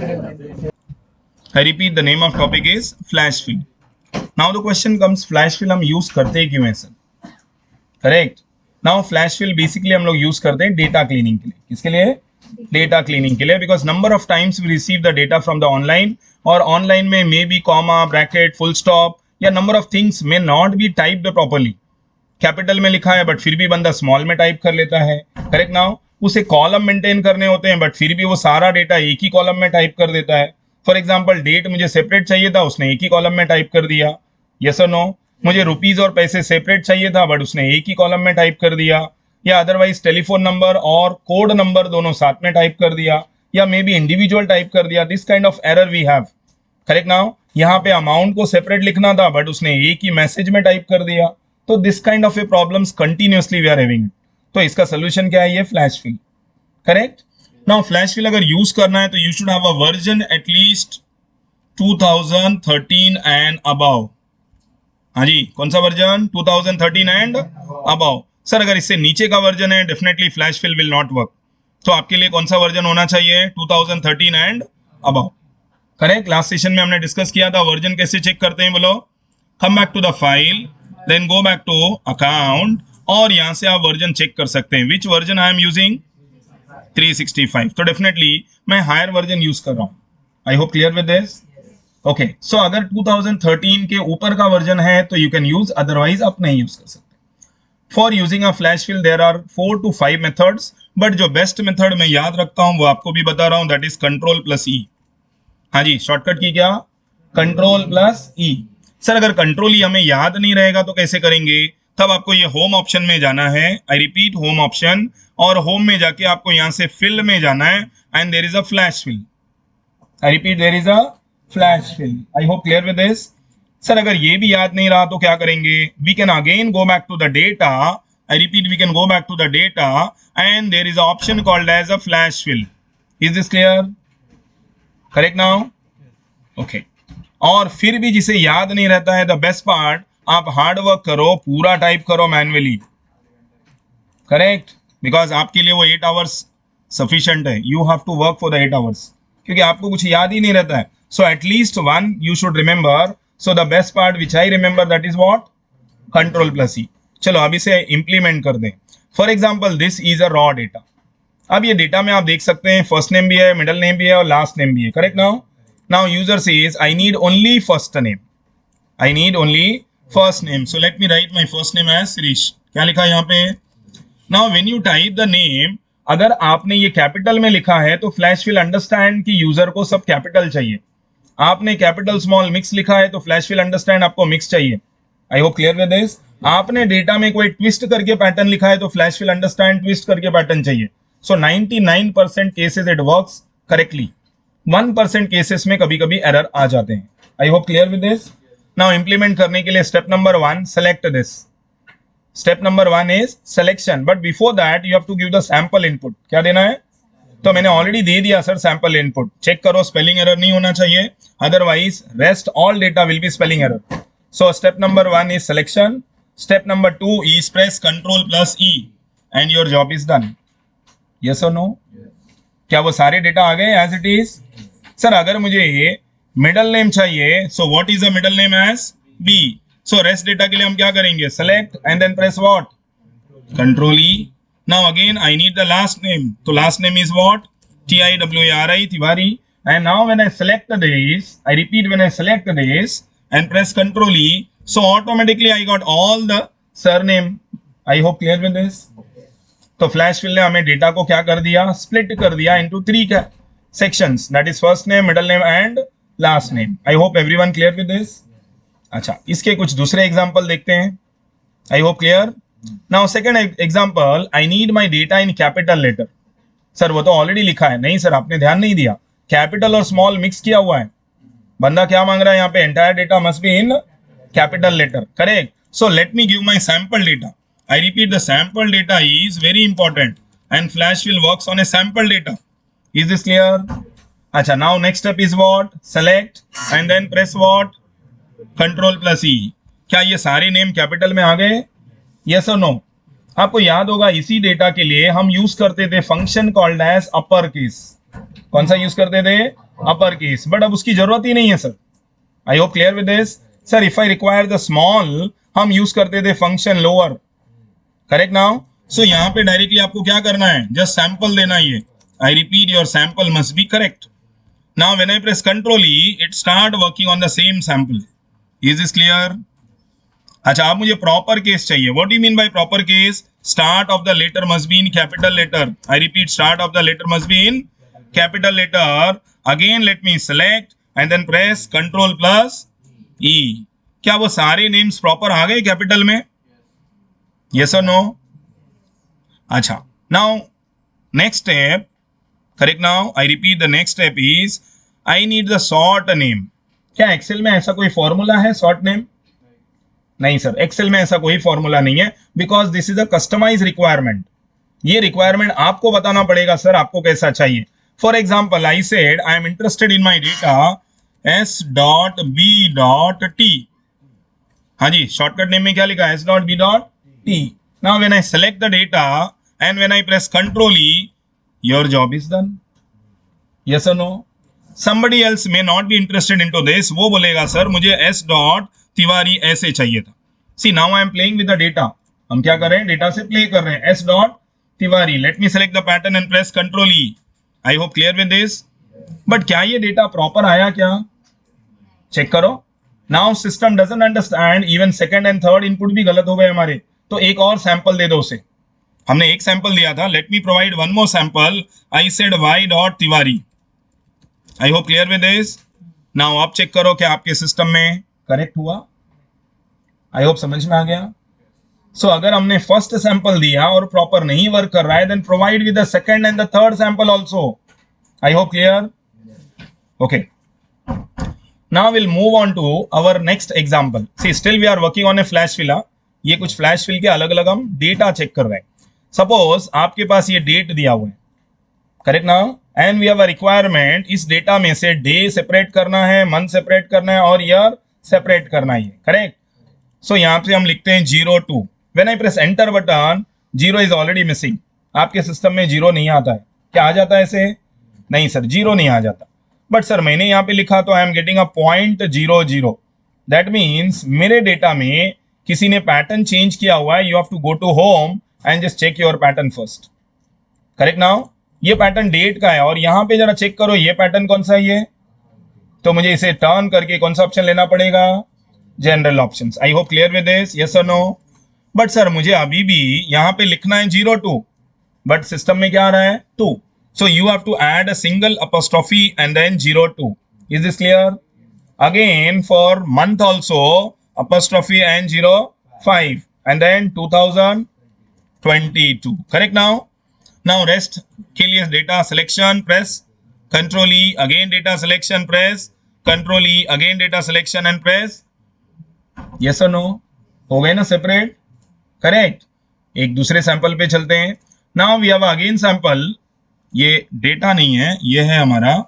I repeat, the name of topic is flash fill. Now the question comes, flash fill हम use करते क्यों हैं sir? Correct. Now flash fill basically हम लोग use करते हैं डेटा क्लीनिंग के लिए. किसके लिए? डेटा क्लीनिंग के लिए. Because number of times we receive the data from the online, और ऑनलाइन में may be comma, bracket, full stop या number of things may not be typed properly. Capital में लिखा है बट फिर भी बंदा स्मॉल में टाइप कर लेता है. करेक्ट. नाउ उसे कॉलम मेंटेन करने होते हैं बट फिर भी वो सारा डेटा एक ही कॉलम में टाइप कर देता है. फॉर एग्जाम्पल, डेट मुझे सेपरेट चाहिए था, उसने एक ही कॉलम में टाइप कर दिया. यस और नो? मुझे रुपीज और पैसे सेपरेट चाहिए था बट उसने एक ही कॉलम में टाइप कर दिया. या अदरवाइज टेलीफोन नंबर और कोड नंबर दोनों साथ में टाइप कर दिया, या मे बी इंडिविजुअल टाइप कर दिया. This kind of error we have. Correct. Now यहाँ पे अमाउंट को सेपरेट लिखना था बट उसने एक ही मैसेज में टाइप कर दिया. तो this kind of a problems continuously we are having. तो इसका सोल्यूशन क्या है? ये flash fill. Correct. Now flash fill अगर यूज करना है तो you should have a version at least 2013 and above. हाँ जी, कौन सा वर्जन? 2013 and above. सर अगर इससे नीचे का वर्जन है definitely flash fill will not work. तो आपके लिए कौन सा वर्जन होना चाहिए? 2013 and above. Correct. Last session में हमने डिस्कस किया था वर्जन कैसे चेक करते हैं. बोलो. Come back to the file, then go back to account, और यहां से आप वर्जन चेक कर सकते हैं. Which version I am using? 365. तो डेफिनेटली मैं हायर वर्जन यूज कर रहा हूं. I hope clear with this. Okay. So अगर 2013 के ऊपर का वर्जन है तो यू कैन यूज, अदरवाइज आप नहीं यूज कर सकते. For using a flash fill there are 4 to 5 methods, but जो बेस्ट मेथड मैं याद रखता हूं वो आपको भी बता रहा हूं, दैट इज कंट्रोल प्लस ई. हाँ जी, शॉर्टकट की क्या? कंट्रोल प्लस ई. सर अगर कंट्रोल ई हमें याद नहीं रहेगा तो कैसे करेंगे? तब आपको ये होम ऑप्शन में जाना है. आई रिपीट, होम ऑप्शन, और होम में जाके आपको यहां से फिल में जाना है, and there is a flash fill. I repeat, there is a flash fill. I hope clear with this. Sir अगर ये भी याद नहीं रहा तो क्या करेंगे? We can again go back to the data. I repeat, we can go back to the data, and there is a option called as a flash fill. Is this clear? Correct now? Okay. और फिर भी जिसे याद नहीं रहता है, the best part, आप hard work करो, पूरा टाइप करो मैन्युअली. करेक्ट. बिकॉज आपके लिए वो 8 आवर्स सफिशिएंट है. You have to work for the 8 hours, क्योंकि आपको कुछ याद ही नहीं रहता है. So at least one you should remember. So the best part which I remember, that is what? Control plus E. चलो अब इसे इंप्लीमेंट कर दें. For example, this is a raw data. अब ये डेटा में आप देख सकते हैं फर्स्ट नेम भी है, मिडिल नेम भी है और लास्ट नेम भी है. Correct. Now user says I need only first name. I need only first name. So let me write my first name as Shirish. क्या लिखा है यहाँ पे? Now when you type the name, अगर आपने ये कैपिटल में लिखा है तो फ्लैश विल अंडरस्टैंड कि यूजर को सब कैपिटल चाहिए. आपने कैपिटल स्मॉल मिक्स लिखा है तो फ्लैश विल अंडरस्टैंड आपको मिक्स चाहिए. I hope clear with this. आपने डेटा में कोई ट्विस्ट करके पैटर्न लिखा है तो फ्लैश विल अंडरस्टैंड ट्विस्ट करके पैटर्न चाहिए. सो 99% cases it works correctly. 1% cases में कभी कभी एरर आ जाते हैं. I hope clear with this. Now implement करने के लिए step number 1, select this. Step number 1 is selection, but before that you have to give the sample input. क्या देना है? तो मैंने ऑलरेडी दे दिया सर सैंपल इनपुट. चेक करो, स्पेलिंग एरर नहीं होना चाहिए, otherwise rest all data will be spelling error. So step number 1 is selection. Step number 2 is press control plus E and your job is done. Yes और no? क्या वो सारे data आ गए as it is? Sir अगर मुझे middle name चाहिए, so what is the middle name? As B. So rest data के लिए हम क्या करेंगे? Select and then press what? Control E. Now again I need the last name, तो last name is what? TIWARI, Tiwari. And now when I select this, I repeat, when I select this and press Ctrl E, so automatically I got all the surname. I hope clear with this. तो flash fill ने हमें data को क्या कर दिया? Split कर दिया into 3 sections, that is first name, middle name and last name. I hope everyone clear with this. अच्छा, इसके कुछ दूसरे एग्जांपल देखते हैं. I hope clear. Now second example, I need my data in capital letter. Sir वो तो already लिखा है. नहीं सर, आपने ध्यान नहीं दिया, कैपिटल और स्मॉल मिक्स किया हुआ है. बंदा क्या मांग रहा है यहाँ पे? Entire data must be in capital letter. Correct. So let me give my sample data. I repeat, the sample data is very important and flash will works on a sample data. Is this clear? अच्छा, now next step is what? Select and then press what? Control plus E. क्या ये सारे name capital में आ गए? Yes or no? आपको याद होगा इसी डेटा के लिए हम यूज करते थे function called as upper case. कौन सा यूज करते थे? अपर केस, बट अब उसकी जरूरत ही नहीं है sir. I hope clear with this. Sir if I require the small, हम यूज करते थे function lower. Correct now. So यहाँ पे डायरेक्टली आपको क्या करना है? जस्ट सैंपल देना है. ये I repeat, your sample must be correct. Now when I press control E, it start working on the same sample. Is this clear? अच्छा, अब मुझे प्रॉपर केस चाहिए. What do you mean by proper case? Start of the letter must be in capital letter. I repeat, start of the letter must be in capital letter. Again let me select and then press control plus ई. क्या वो सारे names proper आ गए capital में? Yes और no? अच्छा, now next step. Correct now. I repeat, the next step is I need the short name. क्या Excel में ऐसा कोई फॉर्मूला है शॉर्ट नेम? नहीं सर, एक्सेल में ऐसा कोई फॉर्मूला नहीं है, because this is a customize requirement. ये रिक्वायरमेंट आपको बताना पड़ेगा सर आपको कैसा चाहिए. For example, I said I am interested in my data s.b.t. हाँ जी, शॉर्टकट नेम में क्या लिखा है? s.b.t. Now when I select the data and when I press control E, your job is done. Yes और no? somebody else may not be interested into this. वो बोलेगा sir मुझे s. Tiwari ऐसे चाहिए था. See now I am playing with the data. हम क्या कर रहे हैं? डेटा से प्ले कर रहे हैं. s. Tiwari. Late me select the pattern and press control E. I hope clear with this. But क्या ये डेटा प्रॉपर आया? क्या चेक करो. Now system doesn't understand, even second and third input भी गलत हो गए हमारे. तो एक और सैंपल दे दो उसे. हमने एक सैंपल दिया था. Let me provide one more sample. I said y. Tiwari. I hope clear with this. Now आप चेक करो क्या आपके सिस्टम में करेक्ट हुआ. आई होप समझ में आ गया. सो अगर हमने फर्स्ट सैंपल दिया और प्रॉपर नहीं वर्क कर रहा है, then provide with the second and the third sample also. I hope clear. Okay, now will move on to our next example. See still we are working on a flash fill. ये कुछ flash fill के अलग अलग हम data check कर रहे हैं. Suppose आपके पास ये डेट दिया हुआ है. Correct now. And we have a requirement, इस डेटा में से डे सेपरेट करना है, मंथ सेपरेट करना है और ईयर सेपरेट करना है. करेक्ट. सो यहाँ पे हम लिखते हैं 02. When I press enter button, 0 is already missing. आपके सिस्टम में 0 नहीं आता है. क्या आ जाता है ऐसे? नहीं सर, 0 नहीं आ जाता. बट सर मैंने यहाँ पे लिखा तो I am getting a .00. That means मेरे डेटा में किसी ने पैटर्न चेंज किया हुआ है. You have to go to home and just check your pattern first. Correct now. ये पैटर्न डेट का है और यहाँ पे जरा चेक करो ये पैटर्न कौन सा है ये. तो मुझे इसे टर्न करके कौन सा ऑप्शन लेना पड़ेगा? General options. I hope clear with this. Yes और नो? बट सर मुझे अभी भी यहाँ पे लिखना है 02, बट सिस्टम में क्या आ रहा है? 2. So you have to add a single apostrophe and then 02. Is this clear? Again for month also apostrophe and 05 and then 2022. Correct now. Now rest के लिए data selection, press control E. Again data selection, press control E. Again data selection and press. Yes और no? हो गए ना separate? Correct. एक दूसरे sample पे चलते हैं. Now we have again sample. ये डेटा नहीं है, ये है हमारा,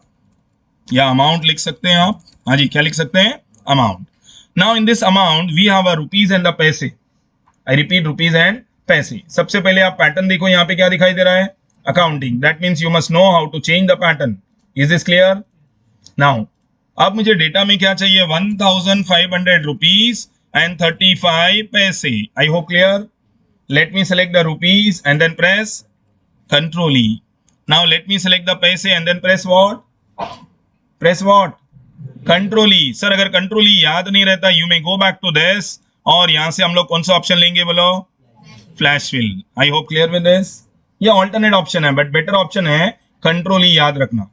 या अमाउंट लिख सकते हैं आप. हाँ जी, क्या लिख सकते हैं? Amount. Now in this amount we have a rupees and the paise. I repeat, rupees and पैसे. सबसे पहले आप पैटर्न देखो, यहाँ पे क्या दिखाई दे रहा है? Accounting. That means you must know how to change the pattern. Is this clear? Now अब मुझे डेटा में क्या चाहिए? 1500 rupees and 35 paise. I hope clear. Let me select the rupees and then press control E. Now let me select the paise and then press what? Press what? Control E. Sir अगर control E याद नहीं रहता, you may go back to this और यहां से हम लोग कौन सा ऑप्शन लेंगे बोलो? Flash fill. I hope clear with this. ये ऑल्टरनेट ऑप्शन है बट बेटर ऑप्शन है कंट्रोल ई, याद रखना.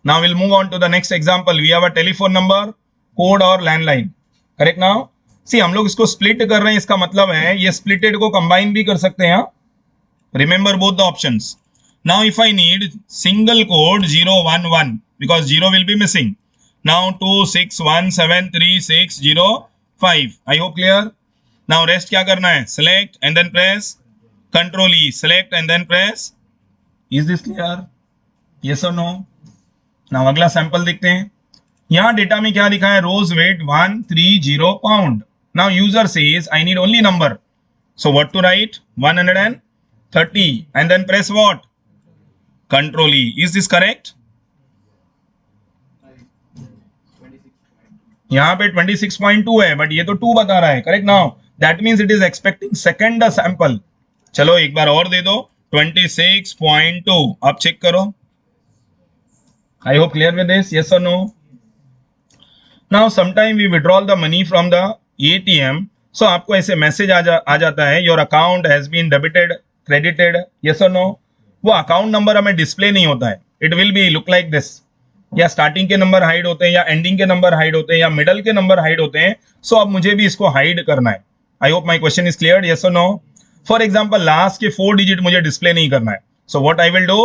Now will move on to the next example. We have a telephone number, code और लैंडलाइन. Correct now. सी हम लोग इसको split कर रहे हैं, इसका मतलब है ये स्प्लिटेड को कंबाइन भी कर सकते हैं. Remember both the options. Now if I need single code 011 because 0 will be missing. Now 26173605. I hope clear. Now rest क्या करना है? Select and then press control E. Select and then press. Is this clear? Yes और no? Now अगला sample देखते हैं. यहां डेटा में क्या लिखा है? Rose weight 130 pound. Now user says I need only number. So what to write? 130 and then press what? Control E. Is this correct? यहाँ पे 26.2 है बट ये तो 2 बता रहा है. Correct. Now that means it is expecting second sample. चलो एक बार और दे दो. 26.2. अब चेक करो. I hope clear with this. Yes और no? Now sometime we withdrawal the money from the ATM. So आपको ऐसे मैसेज आ जाता है your account has been debited credited. Yes और नो? वो अकाउंट नंबर हमें डिस्प्ले नहीं होता है. It will be look like this. या स्टार्टिंग के नंबर हाइड होते हैं या एंडिंग के नंबर हाइड होते हैं या मिडल के नंबर हाइड होते हैं. सो अब मुझे भी इसको हाइड करना है. I hope my question is clear. Yes और नो? फॉर एग्जाम्पल लास्ट के 4 डिजिट मुझे डिस्प्ले नहीं करना है. So what I will do,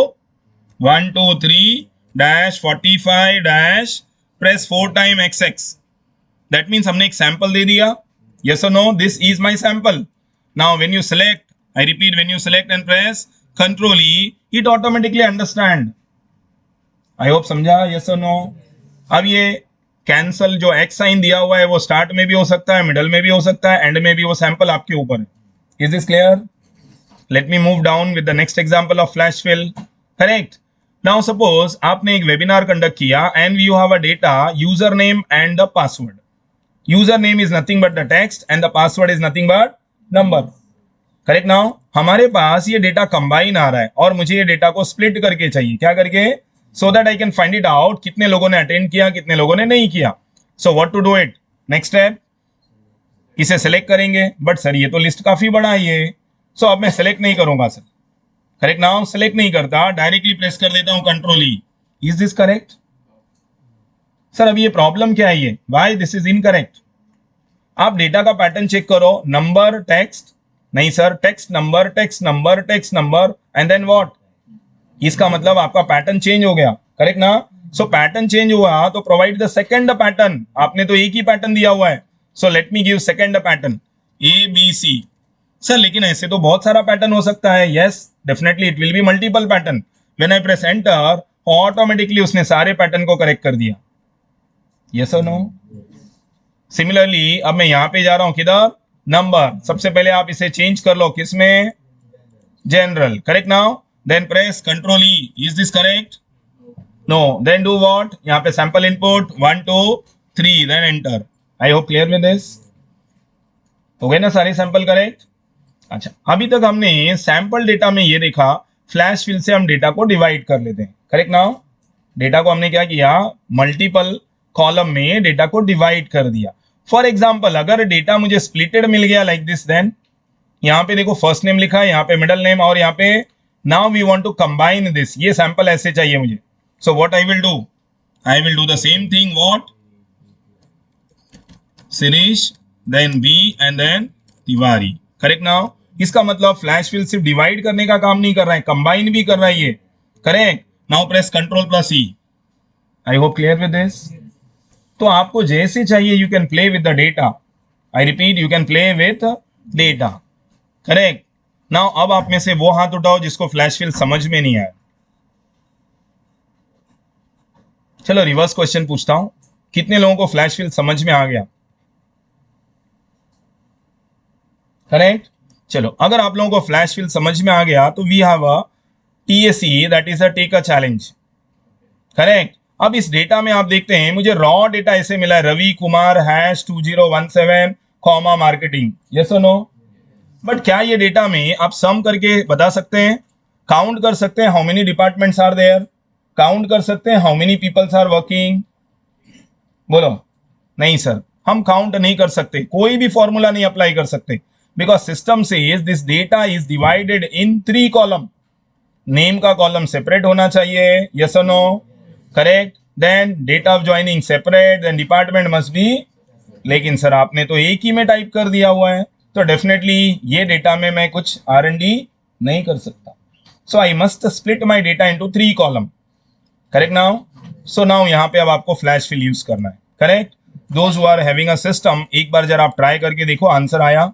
1 2 3 -45 press 4 time XX. That means हमने एक सैंपल दे दिया. यस और no? This is my sample. Now when you select, I repeat, when you select and press control E, it automatically understand. I hope समझा. Yes और no? अब ये cancel जो एक्स साइन दिया हुआ है वो स्टार्ट में भी हो सकता है, मिडल में भी हो सकता है, एंड में भी. वो सैंपल आपके ऊपर है. Is this clear? Let me move down with the next example of flash fill. Correct. Now suppose आपने एक वेबिनार कंडक्ट किया and you have a data user name and the password. User name is nothing but the text and the password is nothing but number. Correct. Now हमारे पास ये data combine आ रहा है और मुझे ये डेटा को स्प्लिट करके चाहिए. क्या करके? so that I can find it out कितने लोगों ने अटेंड किया, कितने लोगों ने नहीं किया. so what to do it? next step, इसे सेलेक्ट करेंगे. बट सर ये तो लिस्ट काफी बड़ा है ये. so अब मैं सेलेक्ट नहीं करूंगा सर. करेक्ट. नाउ सेलेक्ट नहीं करता, डायरेक्टली प्रेस कर देता हूं control E. Is this correct? Sir अब ये प्रॉब्लम क्या है ये? Why this is incorrect? आप डेटा का पैटर्न चेक करो. नंबर टेक्स्ट नहीं sir, text number text number text number and then what. इसका मतलब आपका पैटर्न चेंज हो गया. करेक्ट ना? सो पैटर्न चेंज हुआ तो प्रोवाइड द सेकंड पैटर्न. आपने तो एक ही पैटर्न दिया हुआ है. So let me give second pattern ABC. Sir लेकिन ऐसे तो बहुत सारा पैटर्न हो सकता है. Yes definitely it will be multiple pattern. When I press enter automatically उसने सारे पैटर्न को करेक्ट कर दिया. यस और नो? सिमिलरली अब मैं यहां पे जा रहा हूं किधर? नंबर. सबसे पहले आप इसे चेंज कर लो. किसमें? General. Correct. Now then press control E. is this correct? no. then do what? यहाँ पे sample input 1 2 3 then enter. I hope clear with this. हो गए ना सारे सैंपल करेक्ट? अच्छा, अभी तक हमने सैंपल डेटा में ये देखा फ्लैश फिल से हम डेटा को डिवाइड कर लेते हैं. करेक्ट. नाउ डेटा को हमने क्या किया? मल्टीपल कॉलम में डेटा को डिवाइड कर दिया. फॉर एग्जाम्पल अगर डेटा मुझे स्प्लिटेड मिल गया लाइक दिस, देन यहाँ पे देखो फर्स्ट नेम लिखा है, यहाँ पे मिडल नेम और यहाँ पे now we want to combine this. ये सैंपल ऐसे चाहिए मुझे. so what I will do? I will do the same thing. what? Sirish then B and then Tiwari. Correct. Now इसका मतलब फ्लैश फिल सिर्फ डिवाइड करने का काम नहीं कर रहा है, कंबाइन भी कर रहा है ये. Correct. Now press control plus E. I hope clear with this. तो आपको जैसे चाहिए you can play with the data. I repeat, you can play with data. Correct. Now अब आप में से वो हाथ उठाओ जिसको फ्लैश फिल समझ में नहीं आया. चलो रिवर्स क्वेश्चन पूछता हूं, कितने लोगों को फ्लैश फिल समझ में आ गया? करेक्ट. चलो अगर आप लोगों को फ्लैश फिल समझ में आ गया तो we have a TAC, that is a take a challenge. Correct. अब इस डेटा में आप देखते हैं मुझे रॉ डेटा ऐसे मिला है, Ravi Kumar #2017 comma marketing. Yes और नो? बट क्या ये डेटा में आप सम करके बता सकते हैं? काउंट कर सकते हैं how many departments are there? Count कर सकते हैं how many peoples are working? बोलो. नहीं सर, हम काउंट नहीं कर सकते, कोई भी फॉर्मूला नहीं अप्लाई कर सकते, because system says this data is divided in 3 column. Name का कॉलम सेपरेट होना चाहिए. यस और no? Correct. Then date of joining separate, then department must be. लेकिन सर आपने तो एक ही में टाइप कर दिया हुआ है, तो डेफिनेटली ये डेटा में मैं कुछ R&D नहीं कर सकता. So I must split my data into 3 column. Correct. Now so now यहाँ पे अब आपको फ्लैश फिल यूज करना है. Correct. Those who are having a system, एक बार जरा आप ट्राई करके देखो आंसर आया.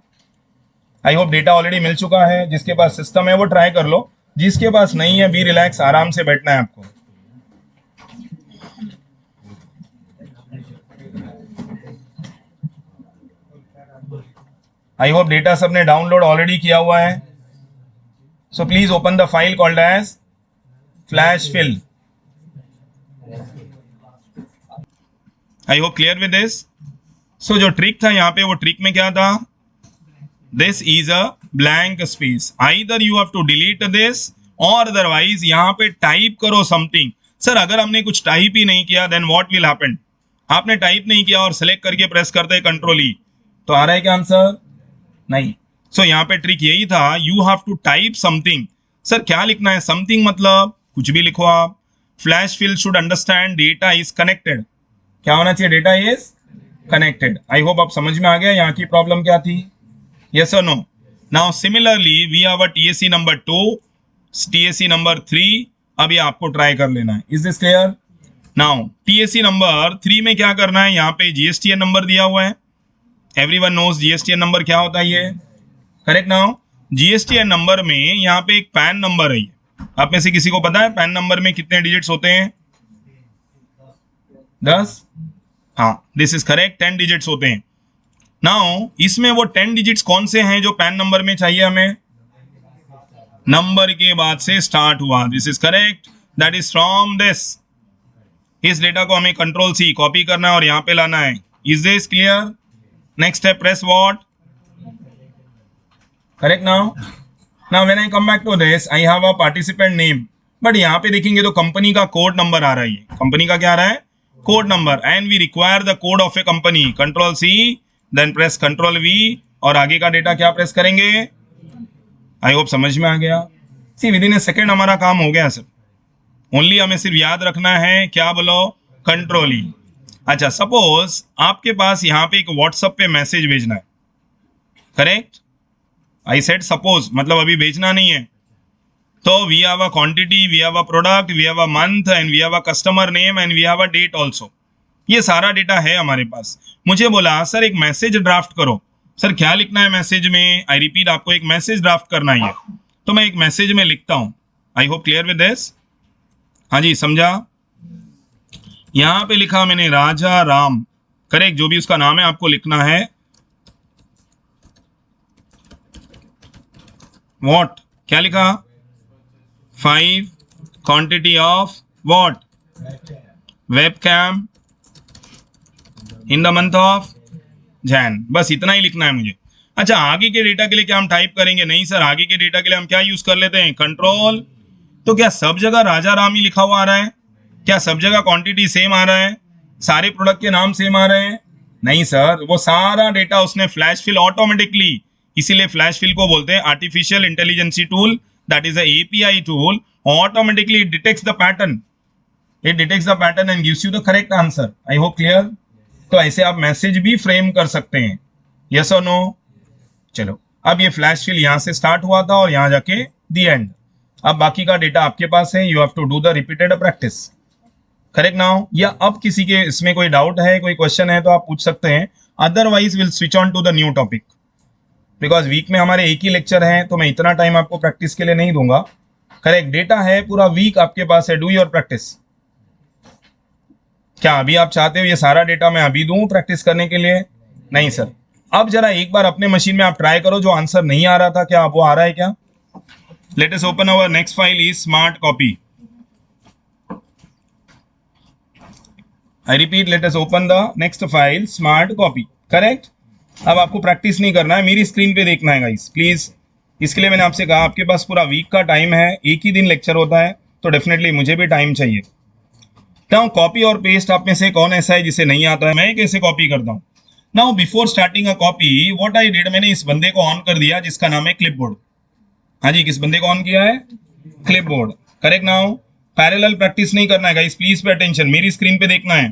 आई होप डेटा ऑलरेडी मिल चुका है. जिसके पास सिस्टम है वो ट्राई कर लो, जिसके पास नहीं है बी रिलैक्स, आराम से बैठना है आपको. आई होप डेटा सबने डाउनलोड ऑलरेडी किया हुआ है. So please open the file called as flash fill. I hope clear with this. So जो ट्रिक था यहाँ पे, वो ट्रिक में क्या था, this is a blank space, either you have to delete this और अदरवाइज यहाँ पे टाइप करो समथिंग। सर अगर हमने कुछ टाइप ही नहीं किया देन व्हाट विल हैपन, आपने टाइप नहीं किया और सेलेक्ट करके प्रेस करते हैं कंट्रोल ई, तो आ रहा है क्या आंसर, नहीं। सो यहाँ पे ट्रिक यही था, you have to type something. Sir क्या लिखना है, समथिंग मतलब कुछ भी लिखो आप। Flash fill should understand data is connected, क्या होना चाहिए, data is connected. I hope आप समझ में आ गया यहाँ की प्रॉब्लम क्या थी, yes or no। now similarly we have a TSC number 2, TSC number 3, अब ये आपको ट्राई कर लेना है। Is this clear. Now TSC number 3 में क्या करना है, यहाँ पे GSTN नंबर दिया हुआ है, एवरीवन नोज GSTN नंबर क्या होता है ये, करेक्ट। नाउ GSTN नंबर में यहाँ पे एक पैन नंबर है, आप में से किसी को पता है पैन नंबर में कितने डिजिट्स होते हैं, 10, हाँ दिस इज करेक्ट, 10 डिजिट्स होते हैं। नाउ इसमें वो 10 डिजिट्स कौन से हैं जो पैन नंबर में चाहिए हमें, नंबर के बाद से स्टार्ट हुआ, this is correct, that is from this. इस डेटा को हमें कंट्रोल सी कॉपी करना है और यहां पे लाना है। Is this clear. Next step press what, correct. Now when I come back to this I have a participant name, but यहाँ पे देखेंगे तो कंपनी का कोड नंबर आ रहा है, कंपनी का क्या आ रहा है, code number, and we require the code of a company, control C then press control V और आगे का डेटा क्या प्रेस करेंगे। आई होप समझ में आ गया। सी विद इन ए सेकेंड हमारा काम हो गया सर, ओनली हमें सिर्फ याद रखना है क्या बोलो, कंट्रोल ई। अच्छा सपोज आपके पास यहाँ पे एक व्हाट्सएप पे मैसेज भेजना है, करेक्ट, आई सेड सपोज मतलब अभी भेजना नहीं है, तो we have a quantity, we have a product, we have a month and we have a customer name and we have a date also, ये सारा डेटा है हमारे पास। मुझे बोला सर एक मैसेज ड्राफ्ट करो, सर क्या लिखना है मैसेज में, आई रिपीट आपको एक मैसेज ड्राफ्ट करना है, तो मैं एक मैसेज में लिखता हूं। I hope clear with this, हाँ जी समझा। यहां पे लिखा मैंने राजा राम, करेक्ट, जो भी उसका नाम है आपको लिखना है, व्हाट क्या लिखा, 5 quantity of what, webcam in the month of Jain, बस इतना ही लिखना है मुझे। अच्छा आगे के डेटा के लिए क्या हम टाइप करेंगे, नहीं सर, आगे के डेटा के लिए हम क्या यूज कर लेते हैं, कंट्रोल। तो क्या सब जगह राजा राम ही लिखा हुआ आ रहा है, क्या सब जगह क्वांटिटी सेम आ रहा है, सारे प्रोडक्ट के नाम सेम आ रहे हैं, नहीं सर, वो सारा डेटा उसने फ्लैश फिल ऑटोमेटिकली, इसीलिए फ्लैश फिल को बोलते हैं artificial intelligence tool, that is a API tool, automatically detects the pattern, it detects the pattern and gives you the correct answer. I hope clear. तो ऐसे आप message भी frame कर सकते हैं, यस और नो। चलो अब ये फ्लैश फिल यहां से स्टार्ट हुआ था और यहां जाके दी एंड, अब बाकी का डेटा आपके पास है, you have to do the repeated practice, correct now. या अब किसी के इसमें कोई डाउट है, कोई क्वेश्चन है तो आप पूछ सकते हैं, otherwise will switch on to the new topic, because week में हमारे एक ही लेक्चर है तो मैं इतना टाइम आपको प्रैक्टिस के लिए नहीं दूंगा, करेक्ट। डेटा है पूरा वीक आपके पास है, डू योर प्रैक्टिस। क्या अभी आप चाहते हो ये सारा डेटा मैं अभी दूं प्रैक्टिस करने के लिए, नहीं सर। अब जरा एक बार अपने मशीन में आप ट्राई करो, जो आंसर नहीं आ रहा था क्या वो आ रहा है क्या। Let us open our next file is smart copy, I repeat let us open the next file smart copy, correct. अब आपको प्रैक्टिस नहीं करना है, मेरी स्क्रीन पे देखना है गाइस प्लीज, इसके लिए मैंने आपसे कहा आपके पास पूरा वीक का टाइम है, एक ही दिन लेक्चर होता है तो डेफिनेटली मुझे भी टाइम चाहिए। नाउ कॉपी और पेस्ट आप में से कौन ऐसा है जिसे नहीं आता है, मैं कैसे कॉपी करता हूँ। Now before starting a copy what I did, मैंने इस बंदे को ऑन कर दिया जिसका नाम है क्लिपबोर्ड, हाँ जी किस बंदे को ऑन किया है, clipboard, correct. Now parallel practice नहीं करना है गाइस, प्लीज पे अटेंशन, मेरी स्क्रीन पे देखना है,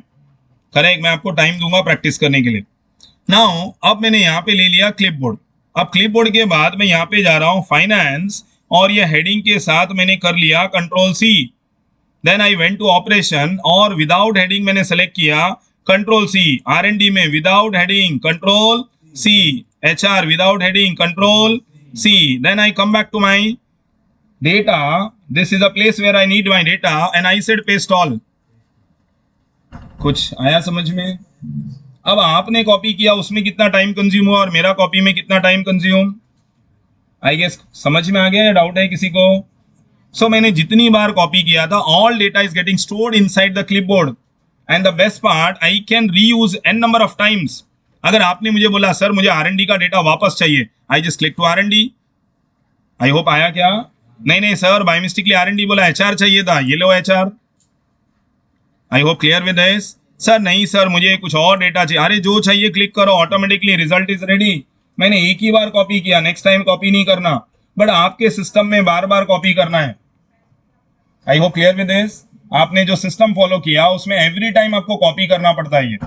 करेक्ट, मैं आपको टाइम दूंगा प्रैक्टिस करने के लिए। नाउ अब मैंने यहाँ पे ले लिया क्लिपबोर्ड, अब क्लिपबोर्ड के बाद मैं यहाँ पे जा रहा हूँ फाइनेंस और ये हेडिंग के साथ मैंने कर लिया control C, then I went to operation और विदाउट हेडिंग मैंने सेलेक्ट किया कंट्रोल सी, R&D में without heading control C, HR without heading control C, then I come back to my data, this is a place where I need my data and I said paste all. कुछ आया समझ में। अब आपने copy किया उसमें कितना time consume हुआ और मेरा कॉपी में कितना टाइम कंज्यूम, आई गेस समझ में आ गया या डाउट है किसी को। सो मैंने जितनी बार कॉपी किया था, all data is getting stored inside the clipboard and the best part, I can reuse an number of times. अगर आपने मुझे बोला सर मुझे R&D का डेटा वापस चाहिए, I just click to R&D. I hope आया क्या? नहीं सर बाय मिस्टेकली R&D बोला, HR चाहिए था, ये लो HR. I hope clear with this. Sir नहीं सर मुझे कुछ और डेटा चाहिए, अरे जो चाहिए क्लिक करो, ऑटोमेटिकली रिजल्ट इज रेडी. मैंने एक ही बार कॉपी किया, नेक्स्ट टाइम कॉपी नहीं करना, बट आपके सिस्टम में बार बार कॉपी करना है. I hope clear with this. आपने जो सिस्टम फॉलो किया उसमें एवरी टाइम आपको कॉपी करना पड़ता है. ये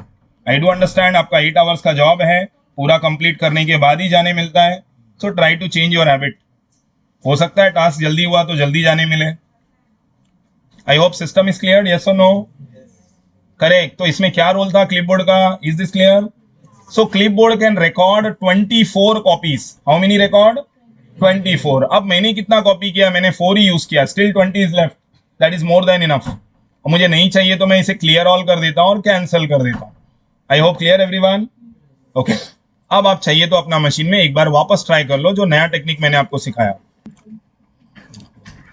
आई डू अंडरस्टैंड, आपका 8 आवर्स का जॉब है, पूरा कंप्लीट करने के बाद ही जाने मिलता है. So try to change your habit. हो सकता है टास्क जल्दी हुआ तो जल्दी जाने मिले. I hope system is clear, yes और नो? करेक्ट. तो इसमें क्या रोल था क्लिपबोर्ड का? Is this clear? So clipboard can record 24 copies. How many record? 24. अब मैंने कितना कॉपी किया? मैंने 4 ही यूज किया, still 20 is left. That is more than enough. मुझे नहीं चाहिए तो मैं इसे क्लियर ऑल कर देता हूं और कैंसिल कर देता हूं. I hope clear everyone? Okay. अब आप चाहिए तो अपना मशीन में एक बार वापस ट्राई कर लो जो नया टेक्निक मैंने आपको सिखाया.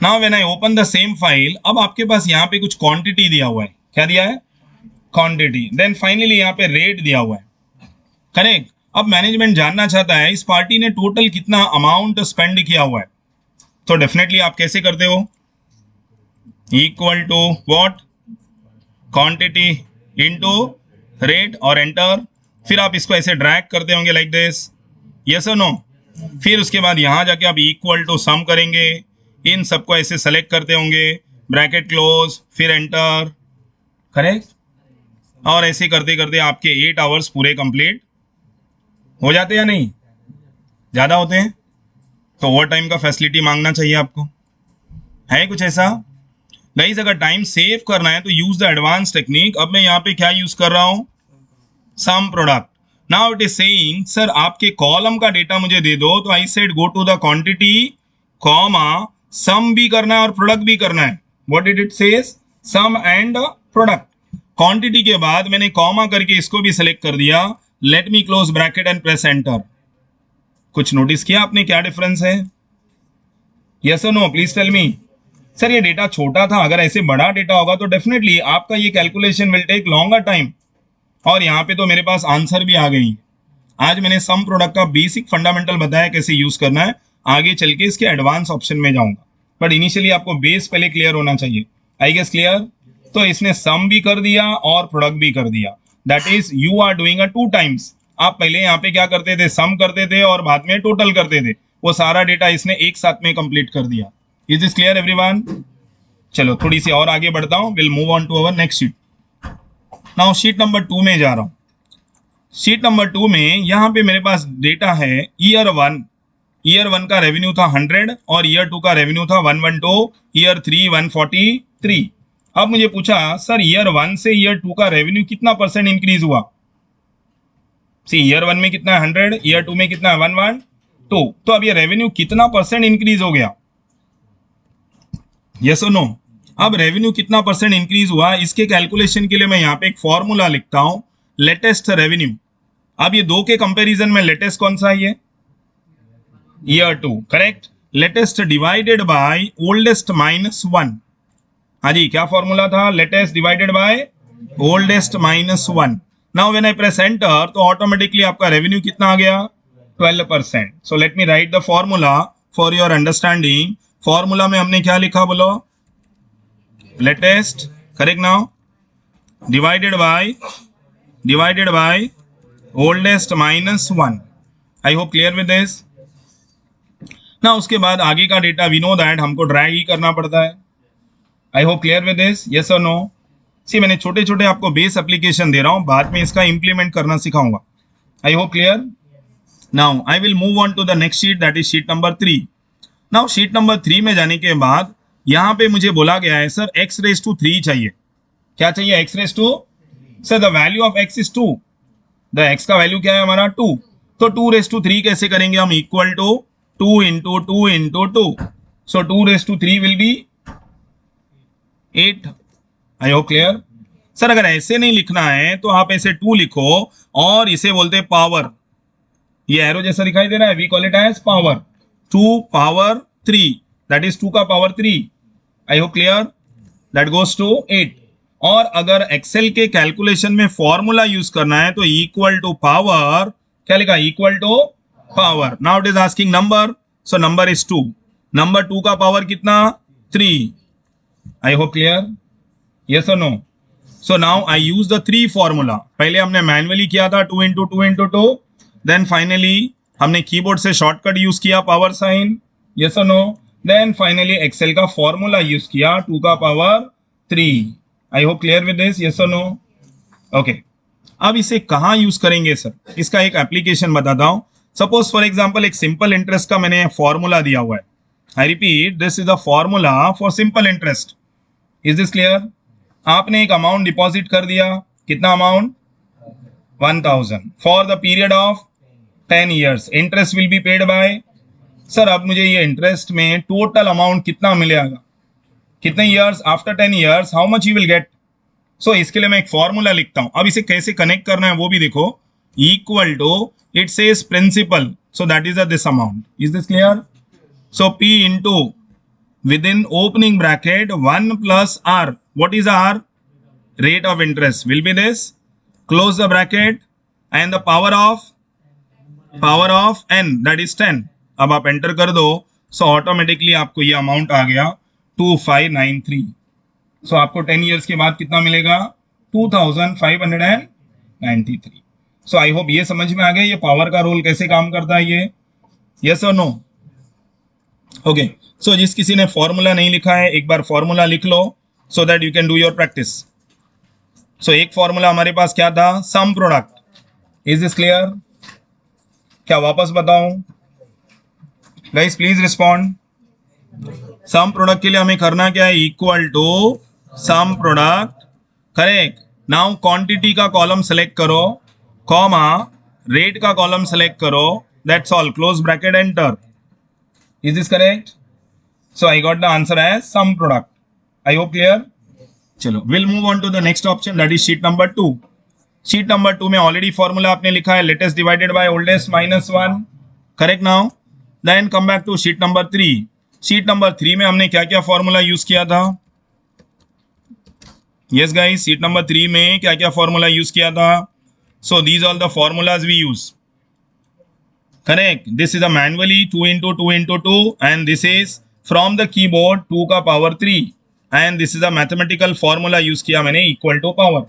Now when I open the same file, अब आपके पास यहाँ पे कुछ क्वांटिटी दिया हुआ है. क्या दिया है? क्वांटिटी. देन फाइनली यहाँ पे रेट दिया हुआ है. करेक्ट. अब मैनेजमेंट जानना चाहता है इस पार्टी ने टोटल कितना अमाउंट स्पेंड किया हुआ है. तो डेफिनेटली आप कैसे करते हो? Equal to what? Quantity into rate और एंटर. फिर आप इसको ऐसे ड्रैग करते होंगे लाइक दिस, यस और नो? फिर उसके बाद यहां जाके आप इक्वल टू सम करेंगे, इन सबको ऐसे सेलेक्ट करते होंगे, ब्रैकेट क्लोज, फिर एंटर. करेक्ट. और ऐसे करते करते आपके 8 आवर्स पूरे कंप्लीट हो जाते या नहीं? ज्यादा होते हैं तो ओवर टाइम का फैसिलिटी मांगना चाहिए आपको. है कुछ ऐसा? गाइस अगर टाइम सेव करना है तो यूज द एडवांस टेक्निक. अब मैं यहाँ पे क्या यूज कर रहा हूं? Sum product. Now it is saying sir आपके कॉलम का डेटा मुझे दे दो, तो I said go to the quantity comma sum भी करना है और प्रोडक्ट भी करना है. What did it say? Sum and product. Quantity के बाद मैंने कॉमा करके इसको भी सिलेक्ट कर दिया. Let me close bracket and press enter. कुछ नोटिस किया आपने क्या डिफरेंस है? यस और no? Please tell me. Sir ये डेटा छोटा था, अगर ऐसे बड़ा डेटा होगा तो डेफिनेटली आपका ये calculation will take longer time. और यहाँ पे तो मेरे पास आंसर भी आ गई. आज मैंने सम प्रोडक्ट का बेसिक फंडामेंटल बताया कैसे यूज करना है. आगे चल के इसके एडवांस ऑप्शन में जाऊंगा, बट इनिशियली आपको बेस पहले क्लियर होना चाहिए. I guess clear? तो इसने सम भी कर दिया और प्रोडक्ट भी कर दिया. That is you are doing a 2 times. आप पहले यहाँ पे क्या करते थे? सम करते थे और बाद में टोटल करते थे. वो सारा डेटा इसने एक साथ में कंप्लीट कर दिया. Is this clear everyone? चलो थोड़ी सी और आगे बढ़ता हूं. Will move on to our next sheet. Now sheet number 2 में जा रहा हूं. शीट नंबर 2 में यहाँ पे मेरे पास डेटा है ईयर 1. ईयर 1 का रेवेन्यू था 100 और ईयर 2 का रेवेन्यू था 112, ईयर 3 143. अब मुझे पूछा सर ईयर 1 से ईयर 2 का रेवेन्यू कितना परसेंट इंक्रीज हुआ? सी ईयर 1 में कितना है 100, ईयर 2 में कितना है 112. तो अब ये रेवेन्यू कितना परसेंट इंक्रीज हो गया? यस और नो? अब रेवेन्यू कितना परसेंट इंक्रीज हुआ इसके कैलकुलेशन के लिए मैं यहाँ पे एक फॉर्मूला लिखता हूं, लेटेस्ट रेवेन्यू. अब ये दो के कंपैरिजन में लेटेस्ट कौन सा है? ये year 2. Correct. Latest divided by oldest minus 1. हाँ जी, क्या फॉर्मूला था? Latest divided by oldest minus 1. Now when I press enter तो ऑटोमेटिकली आपका रेवेन्यू कितना आ गया? 12%. सो let me right the formula for your understanding. Formula में हमने क्या लिखा बोलो? Latest. Correct. Now divided by oldest minus 1. I hope clear with this. ना उसके बाद आगे का डेटा वी नो दैट हमको ड्रैग ही करना पड़ता है. I hope clear with this. Yes और नो? सी मैंने छोटे छोटे आपको बेस एप्लीकेशन दे रहा हूं, बाद में इसका इंप्लीमेंट करना सिखाऊंगा. I hope clear. Now I will move on to the next sheet, that is sheet number 3. Now sheet number 3 में जाने के बाद यहाँ पे मुझे बोला गया है सर x⁻³ चाहिए. क्या चाहिए? x⁻². Sir the value of x is 2. The x का वैल्यू क्या है हमारा? 2. तो 2⁻³ कैसे करेंगे हम? Equal to 2 into 2 into 2. So 2⁻³ will be 8. I hope clear. Sir अगर ऐसे नहीं लिखना है तो आप ऐसे 2 लिखो और इसे बोलते हैं पावर. ये एरो जैसा दिखाई दे रहा है, we call it as power. 2 power 3, that is 2 का power 3. I hope clear, that goes to 8। और अगर एक्सेल के कैलकुलेशन में फॉर्मूला यूज करना है तो इक्वल टू पावर, क्या लिखा, equal to power. Now it is asking number, so number is 2, number 2 का पावर कितना, 3। आई होप क्लियर, यस और no. So now I use the 3 formula. पहले हमने मैन्युअली किया था 2 इंटू 2 इंटू 2, देन फाइनली हमने कीबोर्ड से शॉर्टकट यूज किया पावर साइन, यस और नो, देन फाइनली एक्सेल का फॉर्मूला यूज किया 2 का power 3। I hope clear with this, yes और नो। ओके, अब इसे कहाँ यूज करेंगे सर, इसका एक एप्लीकेशन बताता हूं। सपोज फॉर एग्जांपल एक सिंपल इंटरेस्ट का मैंने फॉर्मूला दिया हुआ है। I repeat, this is the formula for simple interest. Is this clear? आपने एक अमाउंट डिपॉजिट कर दिया, कितना amount, 1000 for the period of 10 years। Interest will be paid by, sir अब मुझे ये इंटरेस्ट में टोटल अमाउंट कितना मिलेगा, कितने years, after 10 years how much you will get. So इसके लिए मैं एक फॉर्मूला लिखता हूं। अब इसे कैसे कनेक्ट करना है वो भी देखो, equal to, it says principal, so that is this amount. Is this clear? So P into within opening bracket 1 plus R. What is R? Rate of interest will be this. Close the bracket and the power of n, that is 10. अब आप enter कर दो, so automatically आपको ये amount आ गया 2593। सो आपको 10 years के बाद कितना मिलेगा, 2593। सो आई होप ये समझ में आ गया ये पावर का रोल कैसे काम करता है ये, यस और नो। ओके, सो जिस किसी ने फॉर्मूला नहीं लिखा है एक बार फॉर्मूला लिख लो, so that you can do your practice. So एक फॉर्मूला हमारे पास क्या था, sum product. Is this clear? क्या वापस बताऊं guys, please respond. Sum product के लिए हमें करना क्या है, equal to sum product, correct. Now quantity का कॉलम सेलेक्ट करो, कॉमा रेट का कॉलम सेलेक्ट करो, that's all, close bracket, enter. Is this correct? So I got the answer as sum product. I hope clear. चलो, we'll move on to the next option, that is sheet number 2. Sheet number 2 में already formula आपने लिखा है, latest divided by oldest minus 1. Correct now? Then come back to sheet number 3. Sheet number 3 में हमने क्या क्या formula use किया था? Yes guys, sheet number 3 में क्या क्या formula use किया था? So these are the formulas we use. Correct. This is a manually 2 into 2 into 2 and this is from the keyboard 2 का power 3 and this is a mathematical formula use किया मैंने, equal to power.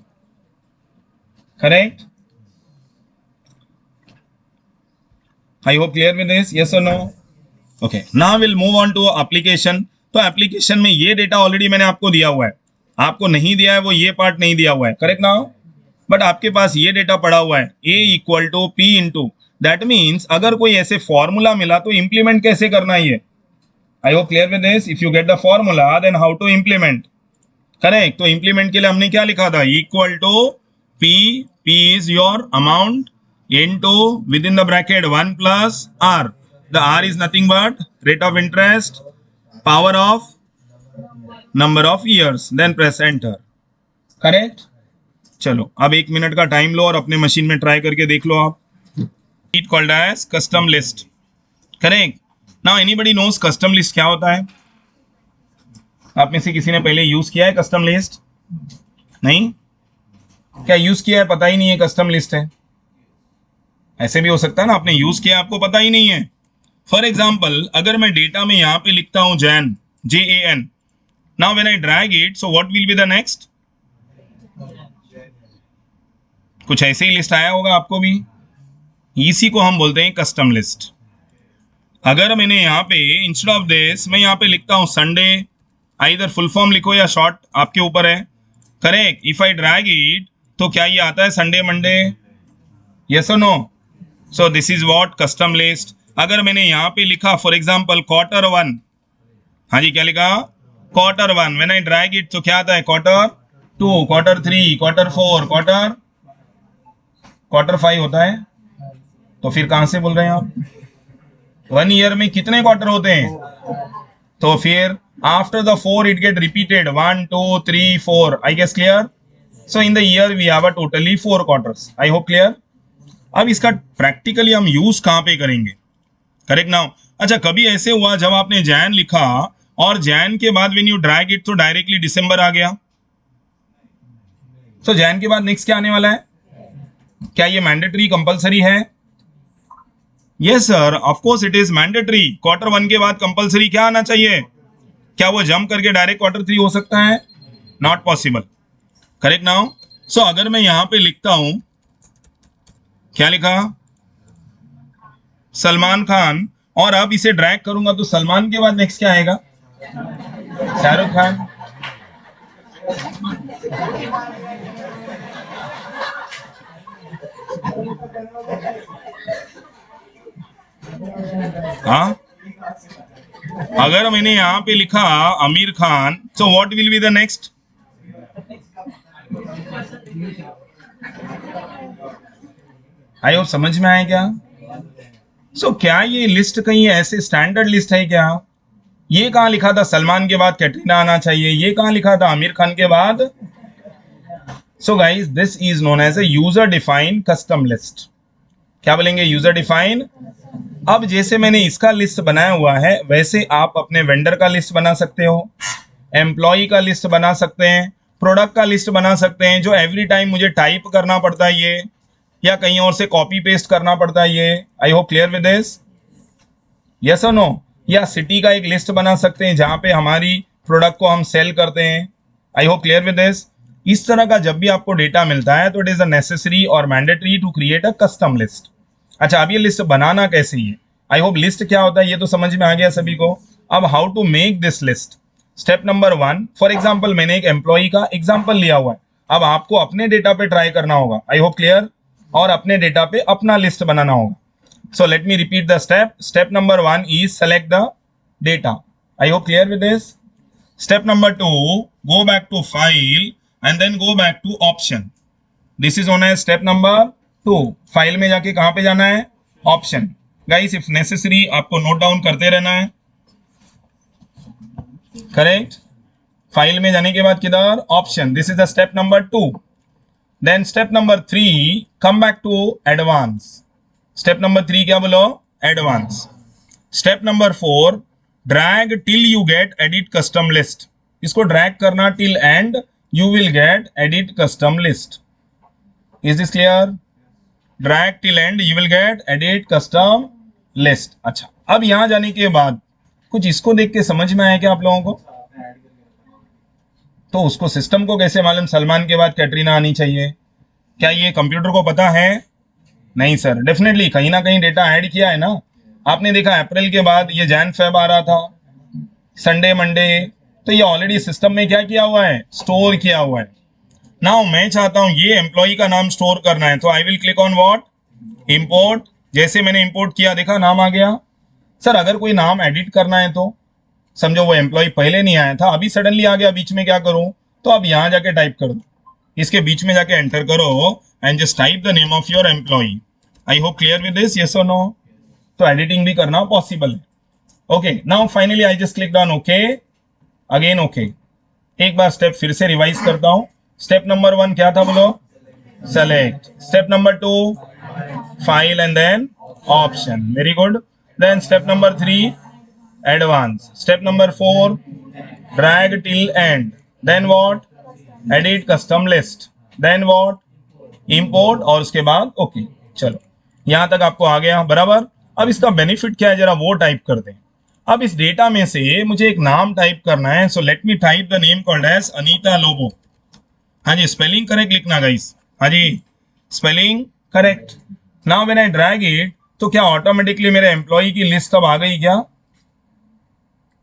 Correct? I hope clear with this, yes or no? Okay, now we'll move on to application. तो application में ये data already मैंने आपको दिया हुआ है, आपको नहीं दिया है वो ये पार्ट नहीं दिया हुआ है, करेक्ट ना, बट आपके पास ये डेटा पड़ा हुआ है, A equal to P into, that means अगर कोई ऐसे फॉर्मूला मिला तो इंप्लीमेंट कैसे करना है ये। I hope clear with this. If you get the formula, then how to implement? Correct. तो implement के लिए हमने क्या लिखा था? Equal to P. P is your amount into within the bracket 1 plus R. The R is nothing but rate of interest, power of number of years. Then press enter. Correct? चलो, अब 1 minute का time लो और अपने machine में try करके देख लो आप। It called as custom list. Correct? Now anybody knows custom list क्या होता है? आप में से किसी ने पहले यूज किया है कस्टम लिस्ट? नहीं? क्या यूज किया है पता ही नहीं है कस्टम लिस्ट है? ऐसे भी हो सकता है ना, आपने यूज किया आपको पता ही नहीं है। फॉर एग्जाम्पल अगर मैं डेटा में यहाँ पे लिखता हूं Jain, JAN, now when I drag it, so what will be the next? कुछ ऐसे ही लिस्ट आया होगा आपको भी, इसी को हम बोलते हैं कस्टम लिस्ट। अगर मैंने यहाँ पे इंस्टेड ऑफ दिस मैं यहाँ पे लिखता हूँ संडे, आइदर फुल फॉर्म लिखो या शॉर्ट, आपके ऊपर है, correct. If I drag it तो क्या ये आता है संडे मंडे, यस और no? So this is what custom list. अगर मैंने यहाँ पे लिखा फॉर एग्जांपल क्वार्टर 1, हाँ जी क्या लिखा, quarter 1, when I drag it तो क्या आता है क्वार्टर 2, क्वार्टर 3, क्वार्टर 4, क्वार्टर 5 होता है। तो फिर कहाँ से बोल रहे हैं आप? 1 ईयर में कितने क्वार्टर होते हैं? तो फिर after the 4 it get repeated 1 2 3 4, I guess clear. So in the year we have a totally 4 quarters. I hope clear. अब इसका प्रैक्टिकली हम यूज कहाँ पे करेंगे, करेक्ट नाउ। अच्छा, कभी ऐसे हुआ जब आपने जैन लिखा और जैन के बाद व्हेन यू ड्रैग इट तो डायरेक्टली दिसंबर आ गया। तो जैन के बाद नेक्स्ट क्या आने वाला है? क्या ये मैंडेटरी कंपलसरी है? Yes sir, of course it is mandatory. Quarter 1 के बाद कंपलसरी क्या आना चाहिए? क्या वो जंप करके डायरेक्ट क्वार्टर 3 हो सकता है? Not possible. Correct now. So अगर मैं यहां पे लिखता हूं, क्या लिखा? सलमान खान, और अब इसे ड्रैग करूंगा तो सलमान के बाद नेक्स्ट क्या आएगा? शाहरुख खान। हाँ, अगर मैंने यहां पे लिखा आमिर खान, तो what will be the next? I hope समझ में आया क्या? सो क्या ये लिस्ट कहीं ऐसे स्टैंडर्ड लिस्ट है क्या? ये कहां लिखा था सलमान के बाद कैटरीना आना चाहिए? ये कहां लिखा था आमिर खान के बाद? So guys, this is known as a user defined custom list. क्या बोलेंगे? User define. अब जैसे मैंने इसका लिस्ट बनाया हुआ है, वैसे आप अपने वेंडर का लिस्ट बना सकते हो, एम्प्लॉय का लिस्ट बना सकते हैं, प्रोडक्ट का लिस्ट बना सकते हैं, जो एवरी टाइम मुझे टाइप करना पड़ता है ये, या कहीं और से कॉपी पेस्ट करना पड़ता है ये। आई hope clear with this? Yes और नो? या सिटी का एक लिस्ट बना सकते हैं जहां पे हमारी प्रोडक्ट को हम सेल करते हैं। I hope clear with this? इस तरह का जब भी आपको डेटा मिलता है तो इट इज अ नेसेसरी और mandatory to create a custom list. अच्छा, अब ये लिस्ट बनाना कैसे है? आई होप लिस्ट क्या होता है ये तो समझ में आ गया सभी को। अब how to make this list? Step number 1, for example मैंने एक एम्प्लॉय का एग्जाम्पल लिया हुआ है, अब आपको अपने डेटा पे ट्राई करना होगा। I hope clear? और अपने डेटा पे अपना लिस्ट बनाना होगा। So let me repeat the step. Step number 1 is select the data. I hope clear with this. Step number 2, go back to file and then go back to option. This is known as step number 2. File में जाके कहां पे जाना है? Option. Guys if necessary आपको note down करते रहना है। करेक्ट? फाइल में जाने के बाद किधर? Option. This is the step number 2. Then step number 3, come back to advance. Step number 3 क्या बोलो? Advance. Step number 4, drag till you get edit custom list. इसको ड्रैग करना till end you will get edit custom list. Is this clear? Drag till end you will get edit custom list. अच्छा, अब यहां जाने के बाद कुछ इसको देख के समझ में आया क्या आप लोगों को? तो उसको सिस्टम को कैसे मालूम सलमान के बाद कैटरीना आनी चाहिए? क्या ये कंप्यूटर को पता है? नहीं सर, डेफिनेटली कहीं ना कहीं डेटा ऐड किया है ना। आपने देखा अप्रैल के बाद ये जैन फेब आ रहा था, संडे मंडे, तो ये ऑलरेडी सिस्टम में क्या किया हुआ है? स्टोर किया हुआ है। नाउ मैं चाहता हूं ये एम्प्लॉय का नाम स्टोर करना है, तो I will click on what? Import. जैसे मैंने इंपोर्ट किया, देखा नाम आ गया। सर अगर कोई नाम एडिट करना है तो समझो वो एम्प्लॉय पहले नहीं आया था, अभी सडनली आ गया, बीच में क्या करूं? तो अब यहां जाके टाइप कर दो, इसके बीच में जाके एंटर करो and just type the name of your employee. I hope clear with this? Yes और नो? तो एडिटिंग भी करना पॉसिबल है। Okay, now finally I just click on okay, again okay. एक बार स्टेप फिर से रिवाइज करता हूं। स्टेप नंबर 1 क्या था बोलो? Select. Step number 2, file and then option. Very good. Then step number 3, advance. Step number 4, drag till end. Then what? Edit custom list. Then what? Import, और उसके बाद ओके। चलो यहां तक आपको आ गया बराबर। अब इसका बेनिफिट क्या है जरा वो टाइप कर दें। अब इस डेटा में से मुझे एक नाम टाइप करना है, so let me type the name called as Anita Lobo. हाँ जी, स्पेलिंग करेक्ट लिखना गाइस। हाँ जी, spelling correct. Now when I drag it, तो क्या ऑटोमेटिकली मेरे एम्प्लॉय की लिस्ट अब आ गई क्या?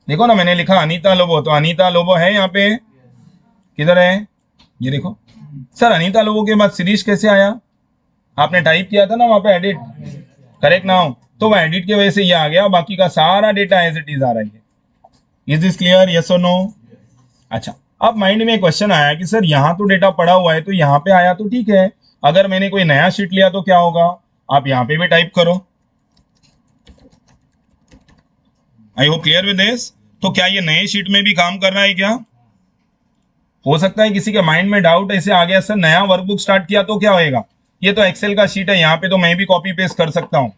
देखो ना, मैंने लिखा अनीता लोबो, तो अनीता लोबो है यहाँ पे। किधर है? ये देखो। सर अनीता लोबो के बाद शिरीष कैसे आया? आपने टाइप किया था ना वहां पे एडिट। करेक्ट नाउ, तो वह एडिट की वजह से ये आ गया, बाकी का सारा डेटा एज इट इज आ रहा है। Is this clear? यस और नो? अच्छा, अब माइंड में एक क्वेश्चन आया कि सर यहाँ तो डेटा पड़ा हुआ है, तो यहाँ पे आया तो ठीक है, अगर मैंने कोई नया शीट लिया तो क्या होगा? आप यहाँ पे भी टाइप करो। I hope clear with this? तो क्या ये नए शीट में भी काम कर रहा है क्या? हो सकता है किसी के माइंड में डाउट ऐसे आ गया, सर नया वर्कबुक स्टार्ट किया तो क्या होएगा? ये तो एक्सेल का शीट है, यहाँ पे तो मैं भी कॉपी पेस्ट कर सकता हूँ,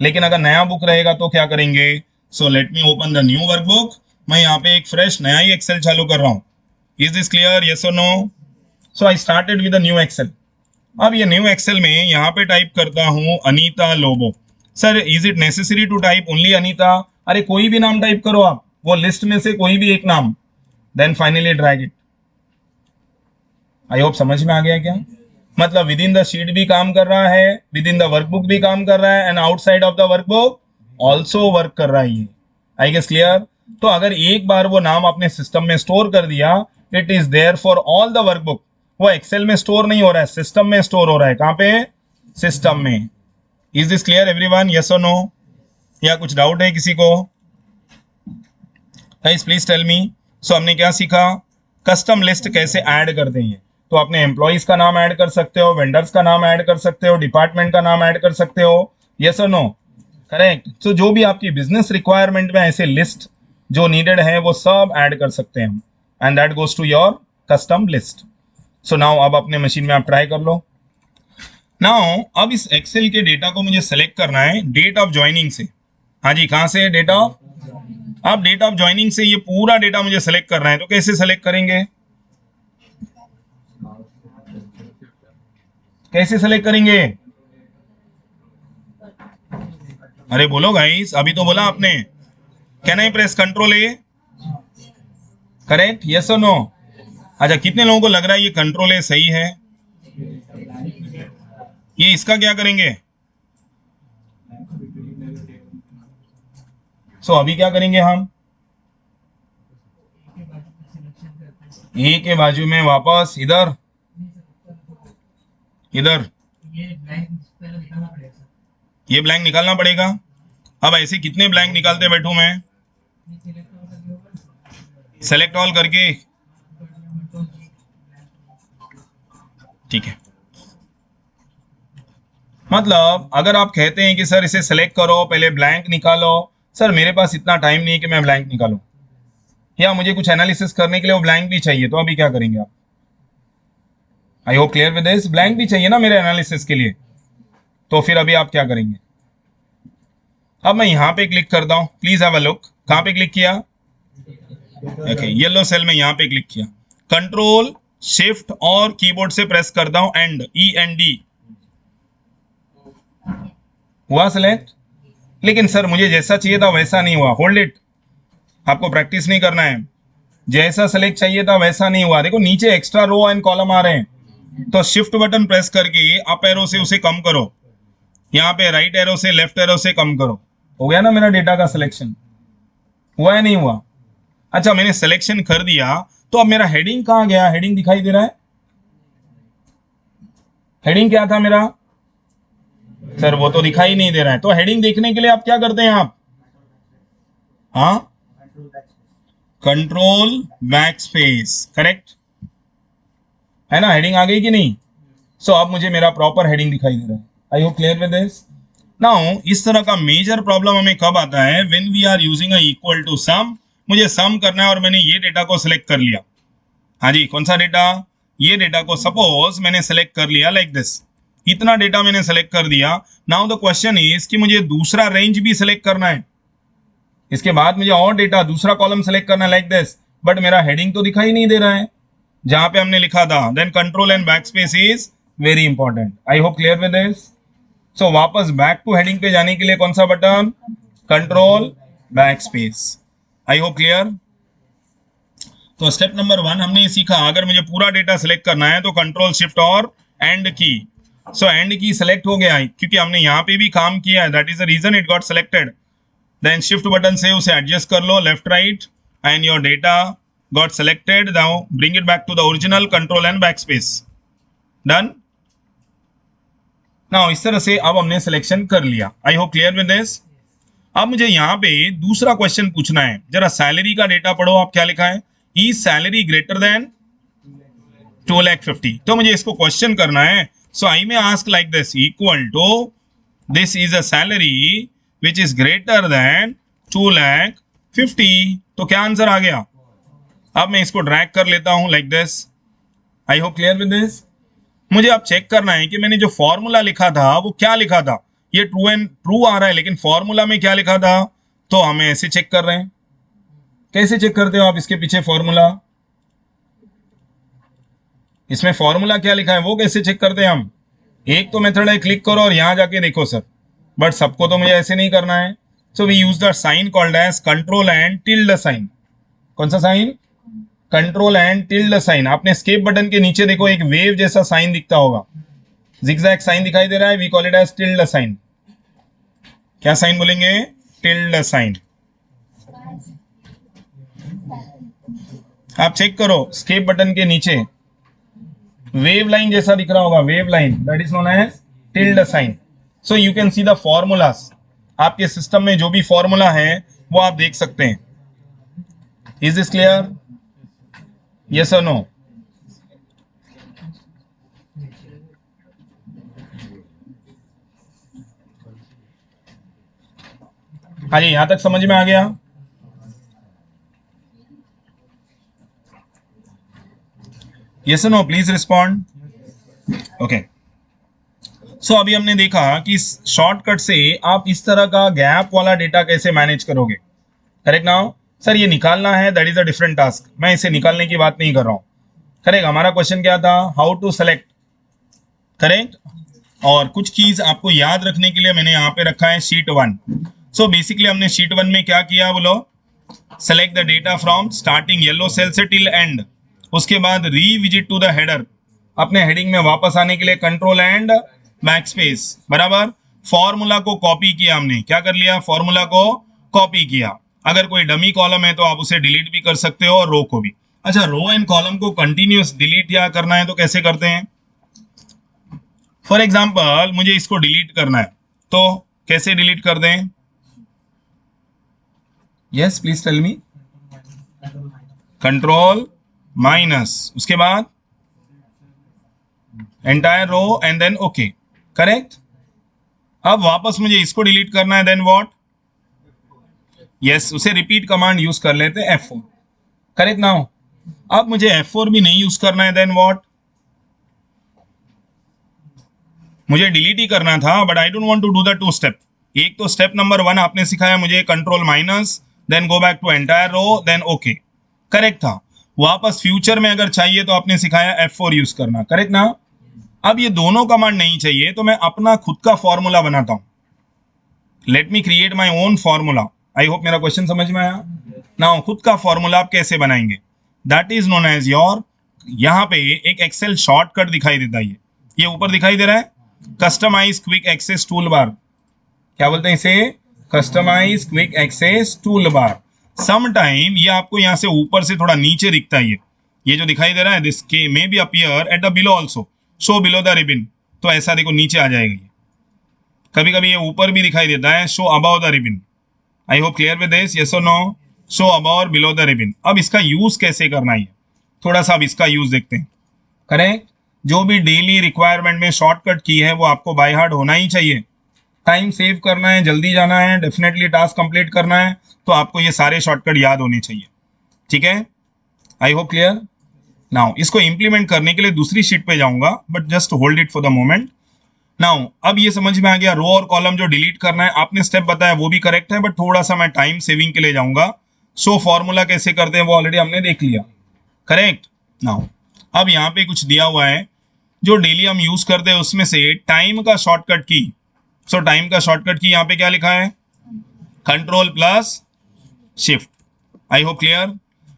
लेकिन अगर नया बुक रहेगा तो क्या करेंगे? सो let me open the new workbook मैं यहाँ पे एक फ्रेश नया ही एक्सेल चालू कर रहा हूँ. Is this clear? यस और no? So I started with a new excel. अब ये न्यू एक्सेल में यहाँ पे टाइप करता हूँ Anita Lobo. Sir is it necessary to type only Anita? अरे कोई भी नाम टाइप करो आप, वो लिस्ट में से कोई भी एक नाम, then finally drag it. I hope समझ में आ गया क्या? मतलब विद इन द शीट भी काम कर रहा है, विद इन द वर्कबुक भी काम कर रहा है, and outside of the workbook also work कर रहा है ये. I guess clear? तो अगर एक बार वो नाम अपने सिस्टम में स्टोर कर दिया, it is there for all the workbook. वो एक्सेल में स्टोर नहीं हो रहा है, सिस्टम में स्टोर हो रहा है. कहां पे? सिस्टम में. Is this clear everyone? Yes और नो? या कुछ डाउट है किसी को? Guys please tell me. So हमने क्या सीखा? कस्टम लिस्ट कैसे ऐड करते हैं. तो अपने एम्प्लॉइज का नाम ऐड कर सकते हो, वेंडर्स का नाम ऐड कर सकते हो, डिपार्टमेंट का नाम ऐड कर सकते हो. यस और नो? करेक्ट. तो जो भी आपकी बिजनेस रिक्वायरमेंट में ऐसे लिस्ट जो नीडेड है वो सब ऐड कर सकते हैं, and that goes to your custom list. So now अब अपने मशीन में आप ट्राई कर लो. नाउ अब इस एक्सेल के डेटा को मुझे सेलेक्ट करना है डेट ऑफ ज्वाइनिंग से. हाँ जी, कहां से? Date of. अब डेट ऑफ ज्वाइनिंग से ये पूरा डेटा मुझे सेलेक्ट करना है, तो कैसे सेलेक्ट करेंगे? कैसे सेलेक्ट करेंगे? अरे बोलो गाइस, अभी तो बोला आपने. Can I press control A? Correct? Yes और नो? अच्छा, कितने लोगों को लग रहा है ये कंट्रोल ए सही है? ये इसका क्या करेंगे? सो अभी क्या करेंगे हम? ए के बाजू में वापस इधर, इधर ये ब्लैंक निकालना पड़ेगा. अब ऐसे कितने ब्लैंक निकालते बैठूं मैं? सेलेक्ट ऑल करके. ठीक है. मतलब अगर आप कहते हैं कि सर इसे सेलेक्ट करो, पहले ब्लैंक निकालो, सर मेरे पास इतना टाइम नहीं है कि मैं ब्लैंक निकालूं, या मुझे कुछ एनालिसिस करने के लिए वो ब्लैंक भी चाहिए, तो अभी क्या करेंगे आप? आई hope clear with this. Blank भी चाहिए ना मेरे एनालिसिस के लिए, तो फिर अभी आप क्या करेंगे? अब मैं यहां पे क्लिक करता हूं. Please have a look. कहां पे क्लिक किया? ओके, येलो सेल में यहां पे क्लिक किया. कंट्रोल शिफ्ट और कीबोर्ड से प्रेस करता हूं एंड, END. हुआ सेलेक्ट? लेकिन सर मुझे जैसा चाहिए था वैसा नहीं हुआ. Hold it. आपको प्रैक्टिस नहीं करना है. जैसा सेलेक्ट चाहिए था वैसा नहीं हुआ. देखो नीचे एक्स्ट्रा रो एंड कॉलम आ रहे हैं, तो शिफ्ट बटन प्रेस करके अप एरो से उसे कम करो, यहाँ पे राइट एरो से लेफ्ट एरो से कम करो. हो गया ना मेरा डेटा का सिलेक्शन? हुआ या नहीं हुआ? अच्छा, मैंने सिलेक्शन कर दिया, तो अब मेरा हेडिंग कहाँ गया? हेडिंग दिखाई दे रहा है? हेडिंग क्या था मेरा? सर वो तो दिखाई नहीं दे रहा है. तो हेडिंग देखने के लिए आप क्या करते हैं आप? हाँ, कंट्रोल बैक स्पेस. करेक्ट है ना? हेडिंग आ गई कि नहीं? सो अब मुझे मेरा प्रॉपर हेडिंग दिखाई दे रहा है. I hope clear with this. Now इस तरह का मेजर प्रॉब्लम हमें कब आता है? When we are using a equal to sum. मुझे सम करना है और मैंने ये डेटा को सिलेक्ट कर लिया. हाँ जी, कौन सा डेटा? ये डेटा को सपोज मैंने सेलेक्ट कर लिया लाइक दिस. इतना डेटा मैंने सेलेक्ट कर दिया. नाउ द क्वेश्चन इज कि मुझे दूसरा रेंज भी सिलेक्ट करना है. इसके बाद मुझे और डेटा, दूसरा कॉलम सेलेक्ट करना है लाइक दिस, बट मेरा हेडिंग तो दिखाई नहीं दे रहा है जहां पे हमने लिखा था. Then control and back space is very important. I hope clear with this. So वापस बैक टू हेडिंग पे जाने के लिए कौन सा बटन? Control back space. आई होप क्लियर. तो स्टेप नंबर 1 हमने सीखा, अगर मुझे पूरा डेटा सिलेक्ट करना है तो कंट्रोल शिफ्ट और एंड की. सो एंड की सिलेक्ट हो गया क्योंकि हमने यहाँ पे भी काम किया है, that is the reason it got selected. Then shift button से उसे एडजस्ट कर लो left right, and your data got selected. Now bring it back to the original, control and back space. Done. Now इस तरह से अब हमने selection कर लिया. I hope clear with this. अब मुझे यहाँ पे दूसरा क्वेश्चन पूछना है. जरा सैलरी का डेटा पढ़ो, आप क्या लिखा है? Is salary greater than 2,50,000. तो मुझे इसको क्वेश्चन करना है. So I may ask like this, equal to this is a salary which is greater than 2,50,000. तो क्या आंसर आ गया? अब मैं इसको ड्रैग कर लेता हूं like this. I hope clear with this. मुझे अब चेक करना है कि मैंने जो फॉर्मूला लिखा था वो क्या लिखा था. ये ट्रू आ रहा है, लेकिन फॉर्मूला में क्या लिखा था? तो हमें ऐसे चेक कर रहे हैं. कैसे चेक करते हो आप इसके पीछे फॉर्मूला? इसमें फॉर्मूला क्या लिखा है वो कैसे चेक करते हैं हम? एक तो मेथड है क्लिक करो और यहां जाके देखो सर, बट सबको तो मुझे ऐसे नहीं करना है. So we use the sign called as control and tilde sign. कौन सा sign? Control and tilde sign. आपने स्केप बटन के नीचे देखो एक वेव जैसा साइन दिखता होगा, जिगजैग साइन दिखाई दे रहा है. We call it as tilde sign. क्या साइन बोलेंगे? Tilde sign. आप चेक करो स्केप बटन के नीचे वेव लाइन जैसा दिख रहा होगा, wave line, that is known as tilde sign. So you can see the formulas. आपके सिस्टम में जो भी फॉर्मूला है वो आप देख सकते हैं. Is this clear? यस और नो? हाँ जी, यहां तक समझ में आ गया? यस और नो? Please respond. ओके. सो अभी हमने देखा कि शॉर्टकट से आप इस तरह का गैप वाला डेटा कैसे मैनेज करोगे. Correct now? सर ये निकालना है, that is a different task. मैं इसे निकालने की बात नहीं कर रहा हूं. करेक्ट. हमारा क्वेश्चन क्या था? How to select. करेक्ट. और कुछ चीज आपको याद रखने के लिए मैंने यहां पे रखा है शीट 1. सो बेसिकली हमने शीट 1 में क्या किया बोलो? Select the data from starting yellow cell से टिल एंड. उसके बाद रीविजिट टू द हेडर. अपने हेडिंग में वापस आने के लिए कंट्रोल एंड बैकस्पेस. बराबर. फॉर्मूला को कॉपी किया हमने. क्या कर लिया? फॉर्मूला को कॉपी किया. अगर कोई डमी कॉलम है तो आप उसे डिलीट भी कर सकते हो, और रो को भी. अच्छा, रो एंड कॉलम को कंटिन्यूअस डिलीट या करना है तो कैसे करते हैं? फॉर एग्जाम्पल मुझे इसको डिलीट करना है, तो कैसे डिलीट कर दें? Yes please tell me. Control minus, उसके बाद entire row and then okay. Correct. अब वापस मुझे इसको डिलीट करना है, देन व्हाट? यस, उसे रिपीट कमांड यूज कर लेते हैं F4. Correct now? अब मुझे F4 भी नहीं यूज करना है, देन व्हाट? मुझे डिलीट ही करना था, but I don't want to do the 2 step. एक तो स्टेप नंबर 1 आपने सिखाया मुझे, control minus, then go back to entire row, then okay. Correct था. वापस फ्यूचर में अगर चाहिए तो आपने सिखाया F4 यूज करना. करेक्ट ना? अब ये दोनों कमांड नहीं चाहिए तो मैं अपना खुद का फॉर्मूला बनाता हूं. Let me create my own formula. I hope मेरा क्वेश्चन समझ में आया. नाउ खुद का फॉर्मूला आप कैसे बनाएंगे? That is known as your, यहां पे एक एक्सेल शॉर्टकट दिखाई देता है. ये ऊपर दिखाई दे रहा है, customize quick access tool bar. क्या बोलते हैं इसे? Customize quick access tool bar. Some time ये आपको यहां से ऊपर से थोड़ा नीचे दिखता है. ये जो दिखाई दे रहा है, दिस के may be appear at the below also. Show below the ribbon. तो ऐसा देखो नीचे आ जाएगा. कभी कभी ये ऊपर भी दिखाई देता है, show about the ribbon. I hope clear with this. Yes और नो? शो अबाउ और बिलो द रिबन. अब इसका यूज कैसे करना है, थोड़ा सा अब इसका यूज देखते हैं. करेक्ट. जो भी डेली रिक्वायरमेंट में शॉर्टकट की है वो आपको बाय हार्ट होना ही चाहिए. टाइम सेव करना है, जल्दी जाना है, डेफिनेटली टास्क कंप्लीट करना है, तो आपको ये सारे शॉर्टकट याद होने चाहिए. ठीक है? I hope clear. नाउ इसको इंप्लीमेंट करने के लिए दूसरी शीट पे जाऊंगा, but just hold it for the moment. Now अब ये समझ में आ गया, रो और कॉलम जो डिलीट करना है, आपने स्टेप बताया वो भी करेक्ट है, बट थोड़ा सा मैं टाइम सेविंग के लिए जाऊंगा. सो फॉर्मूला कैसे करते हैं वो ऑलरेडी हमने देख लिया. करेक्ट. नाउ अब यहाँ पे कुछ दिया हुआ है जो डेली हम यूज करते हैं, उसमें से टाइम का शॉर्टकट की. सो टाइम का शॉर्टकट की यहाँ पे क्या लिखा है? Control plus shift. आई होप क्लियर.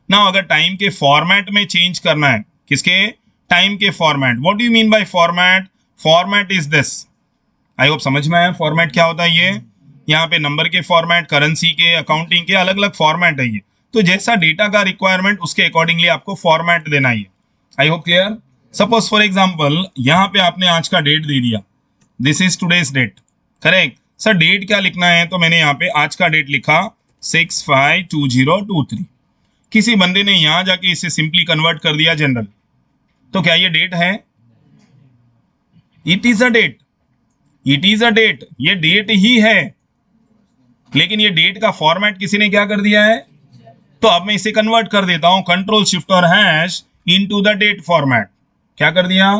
नाउ अगर टाइम के फॉर्मेट में चेंज करना है, किसके? टाइम के format. What do you mean bye format? Format is this. I hope समझ में आया फॉर्मेट क्या होता है. ये यहाँ पे नंबर के फॉर्मेट, करेंसी के, अकाउंटिंग के अलग अलग फॉर्मेट है ये. तो जैसा डेटा का रिक्वायरमेंट उसके अकॉर्डिंगली आपको फॉर्मेट देना है. I hope clear. Suppose for example यहाँ पे आपने आज का डेट दे दिया, this is today's date. Correct. Sir date क्या लिखना है, तो मैंने यहाँ पे आज का डेट लिखा 652023. किसी बंदे ने यहां जाके इसे सिंपली कन्वर्ट कर दिया जनरल, तो क्या ये डेट है? It is a date. It is a date. ये डेट ही है, लेकिन ये डेट का फॉर्मेट किसी ने क्या कर दिया है? तो अब मैं इसे कन्वर्ट कर देता हूं, कंट्रोल शिफ्ट और hash into the date format. क्या कर दिया?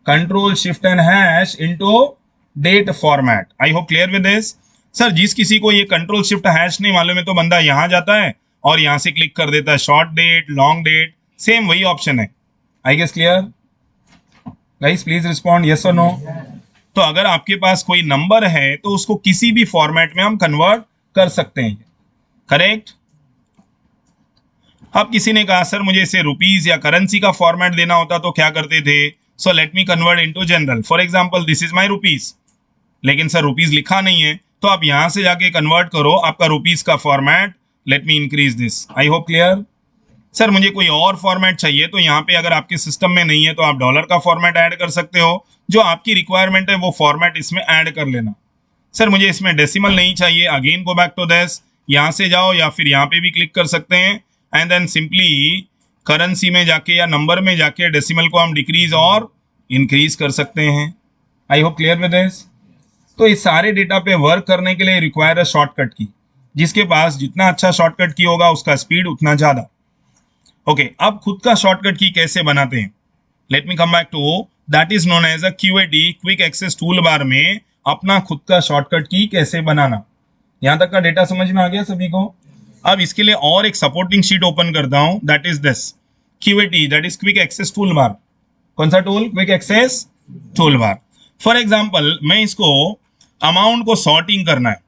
Control shift and hash into date format. I hope clear with this. Sir जिस किसी को ये कंट्रोल शिफ्ट हैश नहीं मालूम है तो बंदा यहां जाता है और यहाँ से क्लिक कर देता है short date, long date, same वही ऑप्शन है। I guess clear guys? Please respond yes और नो। तो अगर आपके पास कोई नंबर है तो उसको किसी भी फॉर्मेट में हम कन्वर्ट कर सकते हैं, करेक्ट? अब किसी ने कहा सर मुझे इसे रुपीज या करेंसी का फॉर्मेट देना होता तो क्या करते थे? सो let me convert into general. For example this is my rupees, लेकिन सर रुपीज लिखा नहीं है, तो आप यहां से जाके कन्वर्ट करो आपका रुपीज का format. Let me increase this. I hope clear. Sir मुझे कोई और फॉर्मेट चाहिए, तो यहाँ पे अगर आपके सिस्टम में नहीं है तो आप डॉलर का फॉर्मेट ऐड कर सकते हो। जो आपकी रिक्वायरमेंट है वो फॉर्मेट इसमें ऐड कर लेना। सर मुझे इसमें डेसिमल नहीं चाहिए, again go back to this, यहाँ से जाओ या फिर यहाँ पे भी क्लिक कर सकते हैं एंड देन सिंपली करेंसी में जाके या नंबर में जाके डेसिमल को हम डिक्रीज और इंक्रीज कर सकते हैं। I hope clear with this. तो इस सारे डेटा पे वर्क करने के लिए रिक्वायर है शॉर्टकट की। जिसके पास जितना अच्छा शॉर्टकट की होगा उसका स्पीड उतना ज्यादा। ओके, अब खुद का शॉर्टकट की कैसे बनाते हैं? Let me come back to that is known as a QAT, quick access tool bar में अपना खुद का शॉर्टकट की कैसे बनाना। यहां तक का डेटा समझ में आ गया सभी को? अब इसके लिए और एक सपोर्टिंग शीट ओपन करता हूं, that is this QAT, that is quick access tool bar. कौन सा tool? Quick access tool bar. For example मैं इसको अमाउंट को सॉर्टिंग करना है,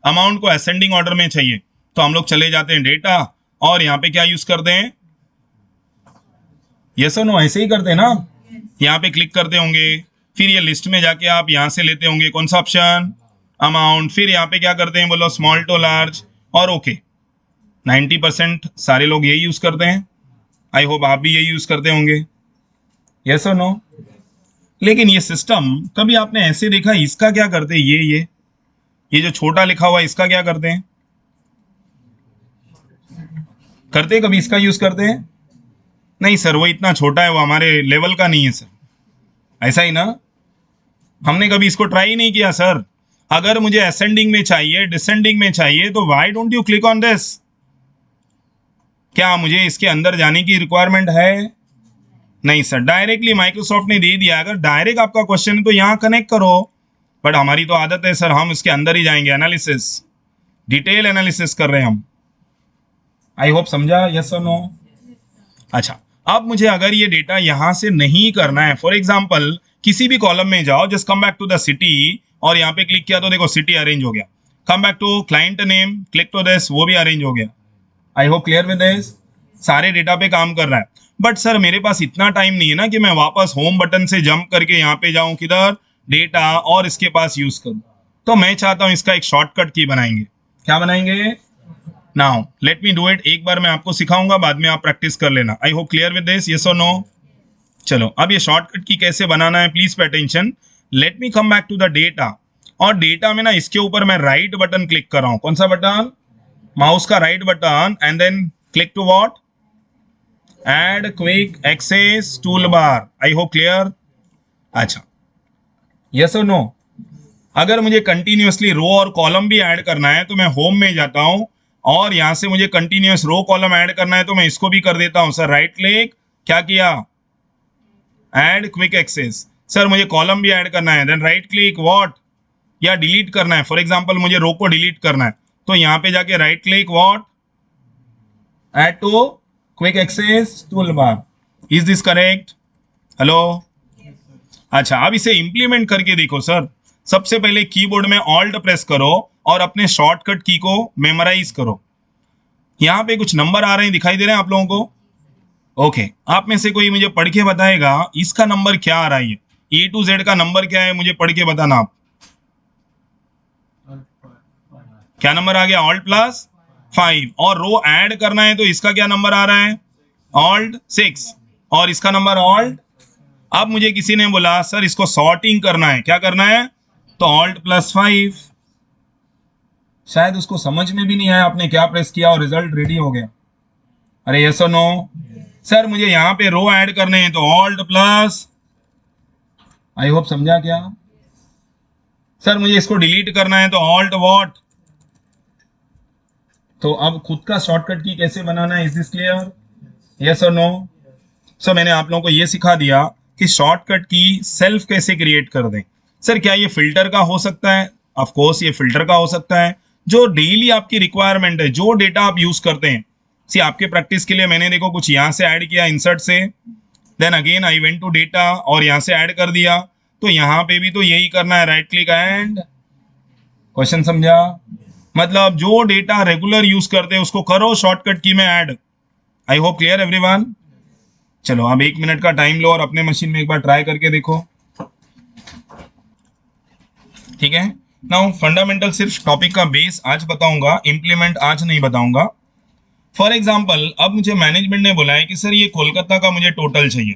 अमाउंट को असेंडिंग ऑर्डर में चाहिए, तो हम लोग चले जाते हैं डेटा और यहाँ पे क्या यूज करते हैं? यस और नो, ऐसे ही करते हैं ना। यहाँ पे क्लिक करते होंगे, फिर ये लिस्ट में जाके आप यहाँ से लेते होंगे कौन सा ऑप्शन? अमाउंट। फिर यहाँ पे क्या करते हैं? बोलो स्मॉल टू लार्ज और ओके। 90% सारे लोग यही यूज करते हैं। आई होप आप भी यही यूज करते होंगे। यस और नो। लेकिन ये सिस्टम कभी आपने ऐसे देखा इसका क्या करते हैं? ये जो छोटा लिखा हुआ है इसका क्या करते हैं? करते हैं कभी इसका यूज करते हैं? नहीं सर वो इतना छोटा है, वो हमारे लेवल का नहीं है सर। ऐसा ही ना, हमने कभी इसको ट्राई नहीं किया सर। अगर मुझे असेंडिंग में चाहिए, डिसेंडिंग में चाहिए, तो why don't you click on this? क्या मुझे इसके अंदर जाने की रिक्वायरमेंट है? नहीं सर, डायरेक्टली माइक्रोसॉफ्ट ने दे दिया। अगर डायरेक्ट आपका क्वेश्चन है तो यहाँ कनेक्ट करो, बट हमारी तो आदत है सर हम इसके अंदर ही जाएंगे, एनालिसिस, डिटेल एनालिसिस कर रहे हैं हम। आई होप समझा? यस और नो। अच्छा, अब मुझे अगर ये डेटा यहां से नहीं करना है, फॉर एग्जाम्पल किसी भी कॉलम में जाओ, just come back to the city और यहाँ पे क्लिक किया तो देखो सिटी अरेंज हो गया। Come back to client name, click to this, वो भी अरेंज हो गया। I hope clear with this. सारे डेटा पे काम कर रहा है। बट सर मेरे पास इतना टाइम नहीं है ना कि मैं वापस होम बटन से जंप करके यहाँ पे जाऊं, किधर? डेटा, और इसके पास यूज करूं। तो मैं चाहता हूं इसका एक शॉर्टकट की बनाएंगे। क्या बनाएंगे? Now let me do it. एक बार मैं आपको सिखाऊंगा, बाद में आप प्रैक्टिस कर लेना। आई hope clear with this, yes और नो। चलो अब ये शॉर्टकट की कैसे बनाना है, please pay attention. Let me come back to the data, और डेटा में ना इसके ऊपर मैं राइट बटन क्लिक कर रहा हूं। कौन सा बटन? माउस का right button, and then click to what? Add quick access tool bar. I hope clear. अच्छा, यस और नो। अगर मुझे कंटिन्यूअसली रो और कॉलम भी ऐड करना है तो मैं होम में जाता हूं, और यहां से मुझे कंटिन्यूअस रो कॉलम ऐड करना है तो मैं इसको भी कर देता हूं सर, राइट क्लिक, क्या किया? Add quick access. सर मुझे कॉलम भी ऐड करना है, देन राइट क्लिक, व्हाट? या डिलीट करना है, फॉर एग्जांपल मुझे रो को डिलीट करना है, तो यहां पे जाके right click, what? Add to quick access tool bar. Is this correct? Hello? अच्छा, अब इसे इंप्लीमेंट करके देखो सर। सबसे पहले कीबोर्ड में ऑल्ट प्रेस करो और अपने शॉर्टकट की को मेमोराइज करो। यहां पे कुछ नंबर आ रहे हैं, दिखाई दे रहे हैं आप लोगों को? ओके, आप में से कोई मुझे पढ़ के बताएगा इसका नंबर क्या आ रहा है? A to Z का नंबर क्या है, मुझे पढ़ के बताना आप। क्या नंबर आ गया? Alt plus 5। और रो ऐड करना है तो इसका क्या नंबर आ रहा है? ऑल्ट 6। और इसका नंबर ऑल्ट। अब मुझे किसी ने बोला सर इसको सॉर्टिंग करना है, क्या करना है? तो ऑल्ट प्लस 5। शायद उसको समझ में भी नहीं आया आपने क्या प्रेस किया और रिजल्ट रेडी हो गया। अरे यस और नो? सर मुझे यहां पे रो ऐड करने हैं तो ऑल्ट प्लस, आई होप समझा क्या? सर मुझे इसको डिलीट करना है तो ऑल्ट व्हाट? तो अब खुद का शॉर्टकट की कैसे बनाना है, इज दिस क्लियर? यस और नो? सो मैंने आप लोगों को ये सिखा दिया कि शॉर्टकट की सेल्फ कैसे क्रिएट कर दें। सर क्या ये फिल्टर का हो सकता है? ऑफ कोर्स ये फिल्टर का हो सकता है। जो डेली आपकी रिक्वायरमेंट है, जो डेटा आप यूज करते हैं, सी आपके प्रैक्टिस के लिए मैंने देखो कुछ यहाँ से ऐड किया इंसर्ट से, then again I went to data और यहाँ से ऐड कर दिया। तो यहाँ पे भी तो यही करना है, राइट क्लिक एंड क्वेश्चन, समझा? मतलब जो डेटा रेगुलर यूज करते हैं उसको करो शॉर्टकट की में ऐड। आई होप क्लियर एवरीवन। चलो अब 1 मिनट का टाइम लो और अपने मशीन में एक बार ट्राई करके देखो, ठीक है? नाउ फंडामेंटल सिर्फ टॉपिक का बेस आज बताऊंगा, इंप्लीमेंट आज नहीं बताऊंगा। फॉर एग्जाम्पल अब मुझे मैनेजमेंट ने बोला है कि सर ये कोलकाता का मुझे टोटल चाहिए,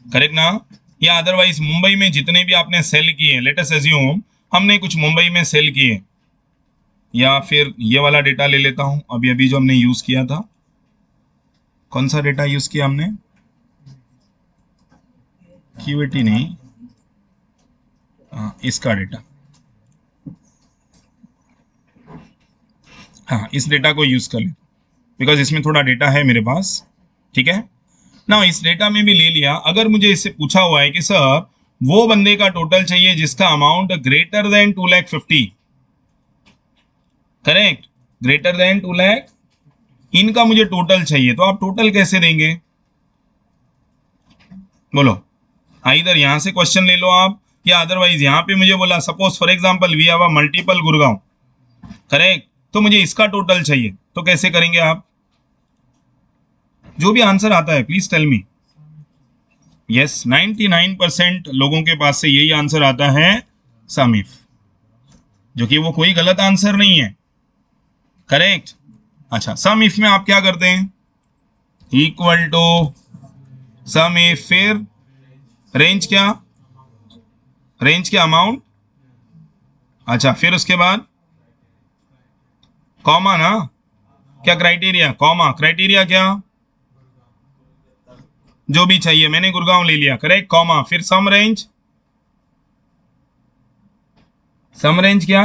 करेक्ट ना? या अदरवाइज मुंबई में जितने भी आपने सेल किए, लेट अस अज्यूम हमने कुछ मुंबई में सेल किए, या फिर ये वाला डेटा ले लेता हूं अभी अभी जो हमने यूज किया था। कौन सा डेटा यूज किया हमने? क्यूएटी नहीं, इसका डेटा, हाँ इस डेटा को यूज कर ले बिकॉज इसमें थोड़ा डेटा है मेरे पास, ठीक है ना? इस डेटा में भी ले लिया। अगर मुझे इससे पूछा हुआ है कि सर वो बंदे का टोटल चाहिए जिसका amount greater than 2,50,000, correct, greater than 2 lakh, इनका मुझे टोटल चाहिए, तो आप टोटल कैसे देंगे? बोलो, इधर यहां से क्वेश्चन ले लो आप, या अदरवाइज यहां पे मुझे बोला suppose for example we have a multiple Gurgaon, correct, तो मुझे इसका टोटल चाहिए, तो कैसे करेंगे आप? जो भी आंसर आता है प्लीज टेल मी। यस, 99% लोगों के पास से यही आंसर आता है, सम इफ, जो कि वो कोई गलत आंसर नहीं है, करेक्ट। अच्छा, सम इफ में आप क्या करते हैं? इक्वल टू सम इफ, फिर रेंज क्या? रेंज क्या? अमाउंट। अच्छा, फिर उसके बाद कॉमा ना, क्या क्राइटेरिया? कॉमा, क्राइटेरिया क्या? जो भी चाहिए, मैंने गुड़गांव ले लिया, करेक्ट, कॉमा, फिर सम रेंज। सम रेंज क्या?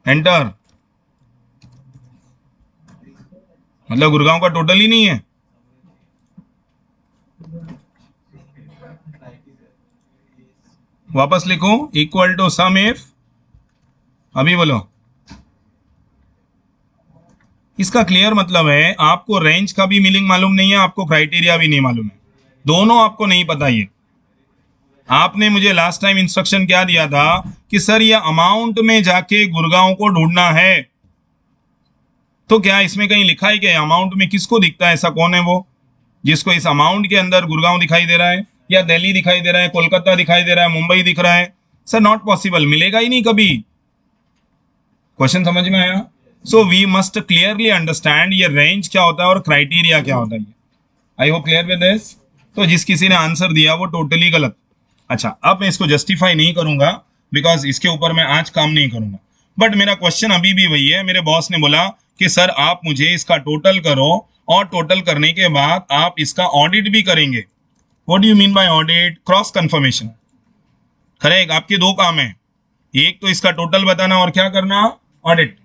एंटर, मतलब गुड़गांव का टोटल ही नहीं है। वापस लिखो, इक्वल टू सम इफ, अभी बोलो। इसका क्लियर मतलब है आपको रेंज का भी मीनिंग मालूम नहीं है, आपको क्राइटेरिया भी नहीं मालूम है, दोनों आपको नहीं पता। ये आपने मुझे लास्ट टाइम इंस्ट्रक्शन क्या दिया था कि सर ये अमाउंट में जाके गुड़गांव को ढूंढना है, तो क्या इसमें कहीं लिखा है कि अमाउंट में किसको दिखता है? ऐसा कौन है वो जिसको इस अमाउंट के अंदर गुड़गांव दिखाई दे रहा है, या दिल्ली दिखाई दे रहा है, कोलकाता दिखाई दे रहा है, मुंबई दिख रहा है? सर नॉट पॉसिबल, मिलेगा ही नहीं कभी। क्वेश्चन समझ में आया? So we must clearly understand ये रेंज क्या होता है और क्राइटेरिया क्या होता है। I hope clear with this. तो जिस किसी ने आंसर दिया वो टोटली गलत। अच्छा, अब मैं इसको जस्टिफाई नहीं करूंगा बिकॉज इसके ऊपर मैं आज काम नहीं करूंगा, बट मेरा क्वेश्चन अभी भी वही है। मेरे बॉस ने बोला कि सर आप मुझे इसका टोटल करो, और टोटल करने के बाद आप इसका ऑडिट भी करेंगे। What do you mean bye audit? Cross confirmation, correct. आपके दो काम है, एक तो इसका टोटल बताना और क्या करना? ऑडिट।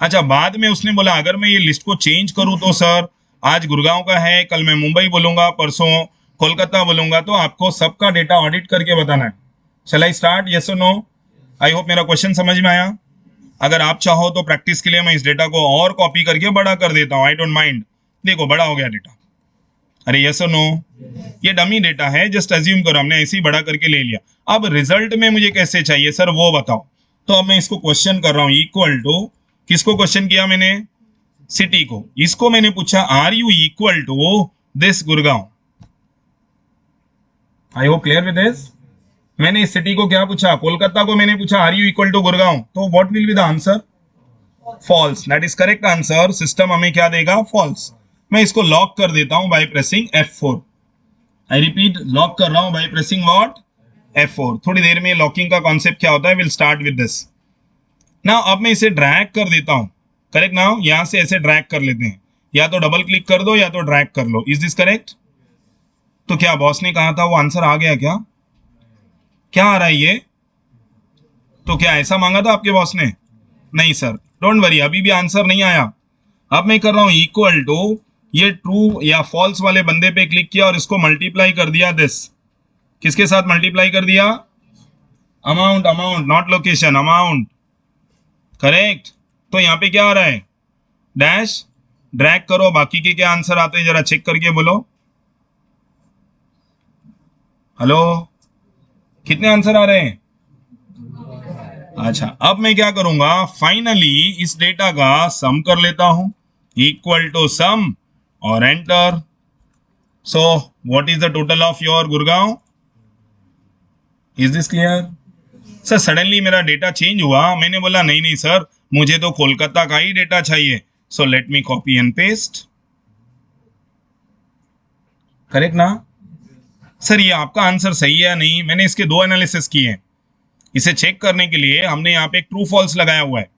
अच्छा, बाद में उसने बोला अगर मैं ये लिस्ट को चेंज करूं तो सर आज गुड़गांव का है, कल मैं मुंबई बोलूंगा, परसों कोलकाता बोलूंगा, तो आपको सबका डेटा ऑडिट करके बताना है। शैल आई स्टार्ट? यस और नो? आई होप मेरा क्वेश्चन समझ में आया। अगर आप चाहो तो प्रैक्टिस के लिए मैं इस डेटा को और कॉपी करके बड़ा कर देता हूँ, आई डोंट माइंड। देखो बड़ा हो गया डेटा। अरे यस और नो? ये डमी डेटा है, जस्ट अज्यूम करो हमने ऐसे ही बड़ा करके ले लिया। अब रिजल्ट में मुझे कैसे चाहिए सर वो बताओ। तो अब मैं इसको क्वेश्चन कर रहा हूँ, इक्वल टू, किसको क्वेश्चन किया मैंने? सिटी को। इसको मैंने पूछा are you equal to this Gurgaon. I hope clear with this. मैंने इस सिटी को क्या पूछा? कोलकाता को मैंने पूछा are you equal to Gurgaon, तो what will be the answer? False. That is correct answer. System हमें क्या देगा? फॉल्स। मैं इसको लॉक कर देता हूं bye pressing F4। I repeat, lock कर रहा हूं बाय प्रेसिंग व्हाट? F4। थोड़ी देर में लॉकिंग का कॉन्सेप्ट क्या होता है, विल स्टार्ट विद दिस। ना अब मैं इसे ड्रैग कर देता हूं, करेक्ट ना? यहां से ऐसे ड्रैग कर लेते हैं, या तो डबल क्लिक कर दो या तो ड्रैग कर लो। Is this correct? तो क्या बॉस ने कहा था वो आंसर आ गया क्या? क्या आ रहा है ये? तो क्या ऐसा मांगा था आपके बॉस ने? नहीं सर, डोंट वरी, अभी भी आंसर नहीं आया। अब मैं कर रहा हूं इक्वल टू, ये ट्रू या फॉल्स वाले बंदे पे क्लिक किया और इसको मल्टीप्लाई कर दिया दिस। किसके साथ मल्टीप्लाई कर दिया? Amount, amount not location, amount, correct. तो यहाँ पे क्या आ रहा है, डैश, ड्रैग करो, बाकी के क्या आंसर आते हैं जरा चेक करके बोलो। हेलो, कितने आंसर आ रहे हैं? अच्छा, अब मैं क्या करूंगा, फाइनली इस डेटा का सम कर लेता हूं, इक्वल टू सम और enter. So what is the total of your Gurgaon? Is this clear? Sir suddenly मेरा डेटा चेंज हुआ, मैंने बोला नहीं नहीं सर, मुझे तो कोलकाता का ही डेटा चाहिए। सो let me copy and paste. Correct ना? सर ये आपका आंसर सही है या नहीं? मैंने इसके दो एनालिसिस किए हैं। इसे चेक करने के लिए हमने यहाँ पे एक ट्रू फॉल्स लगाया हुआ है।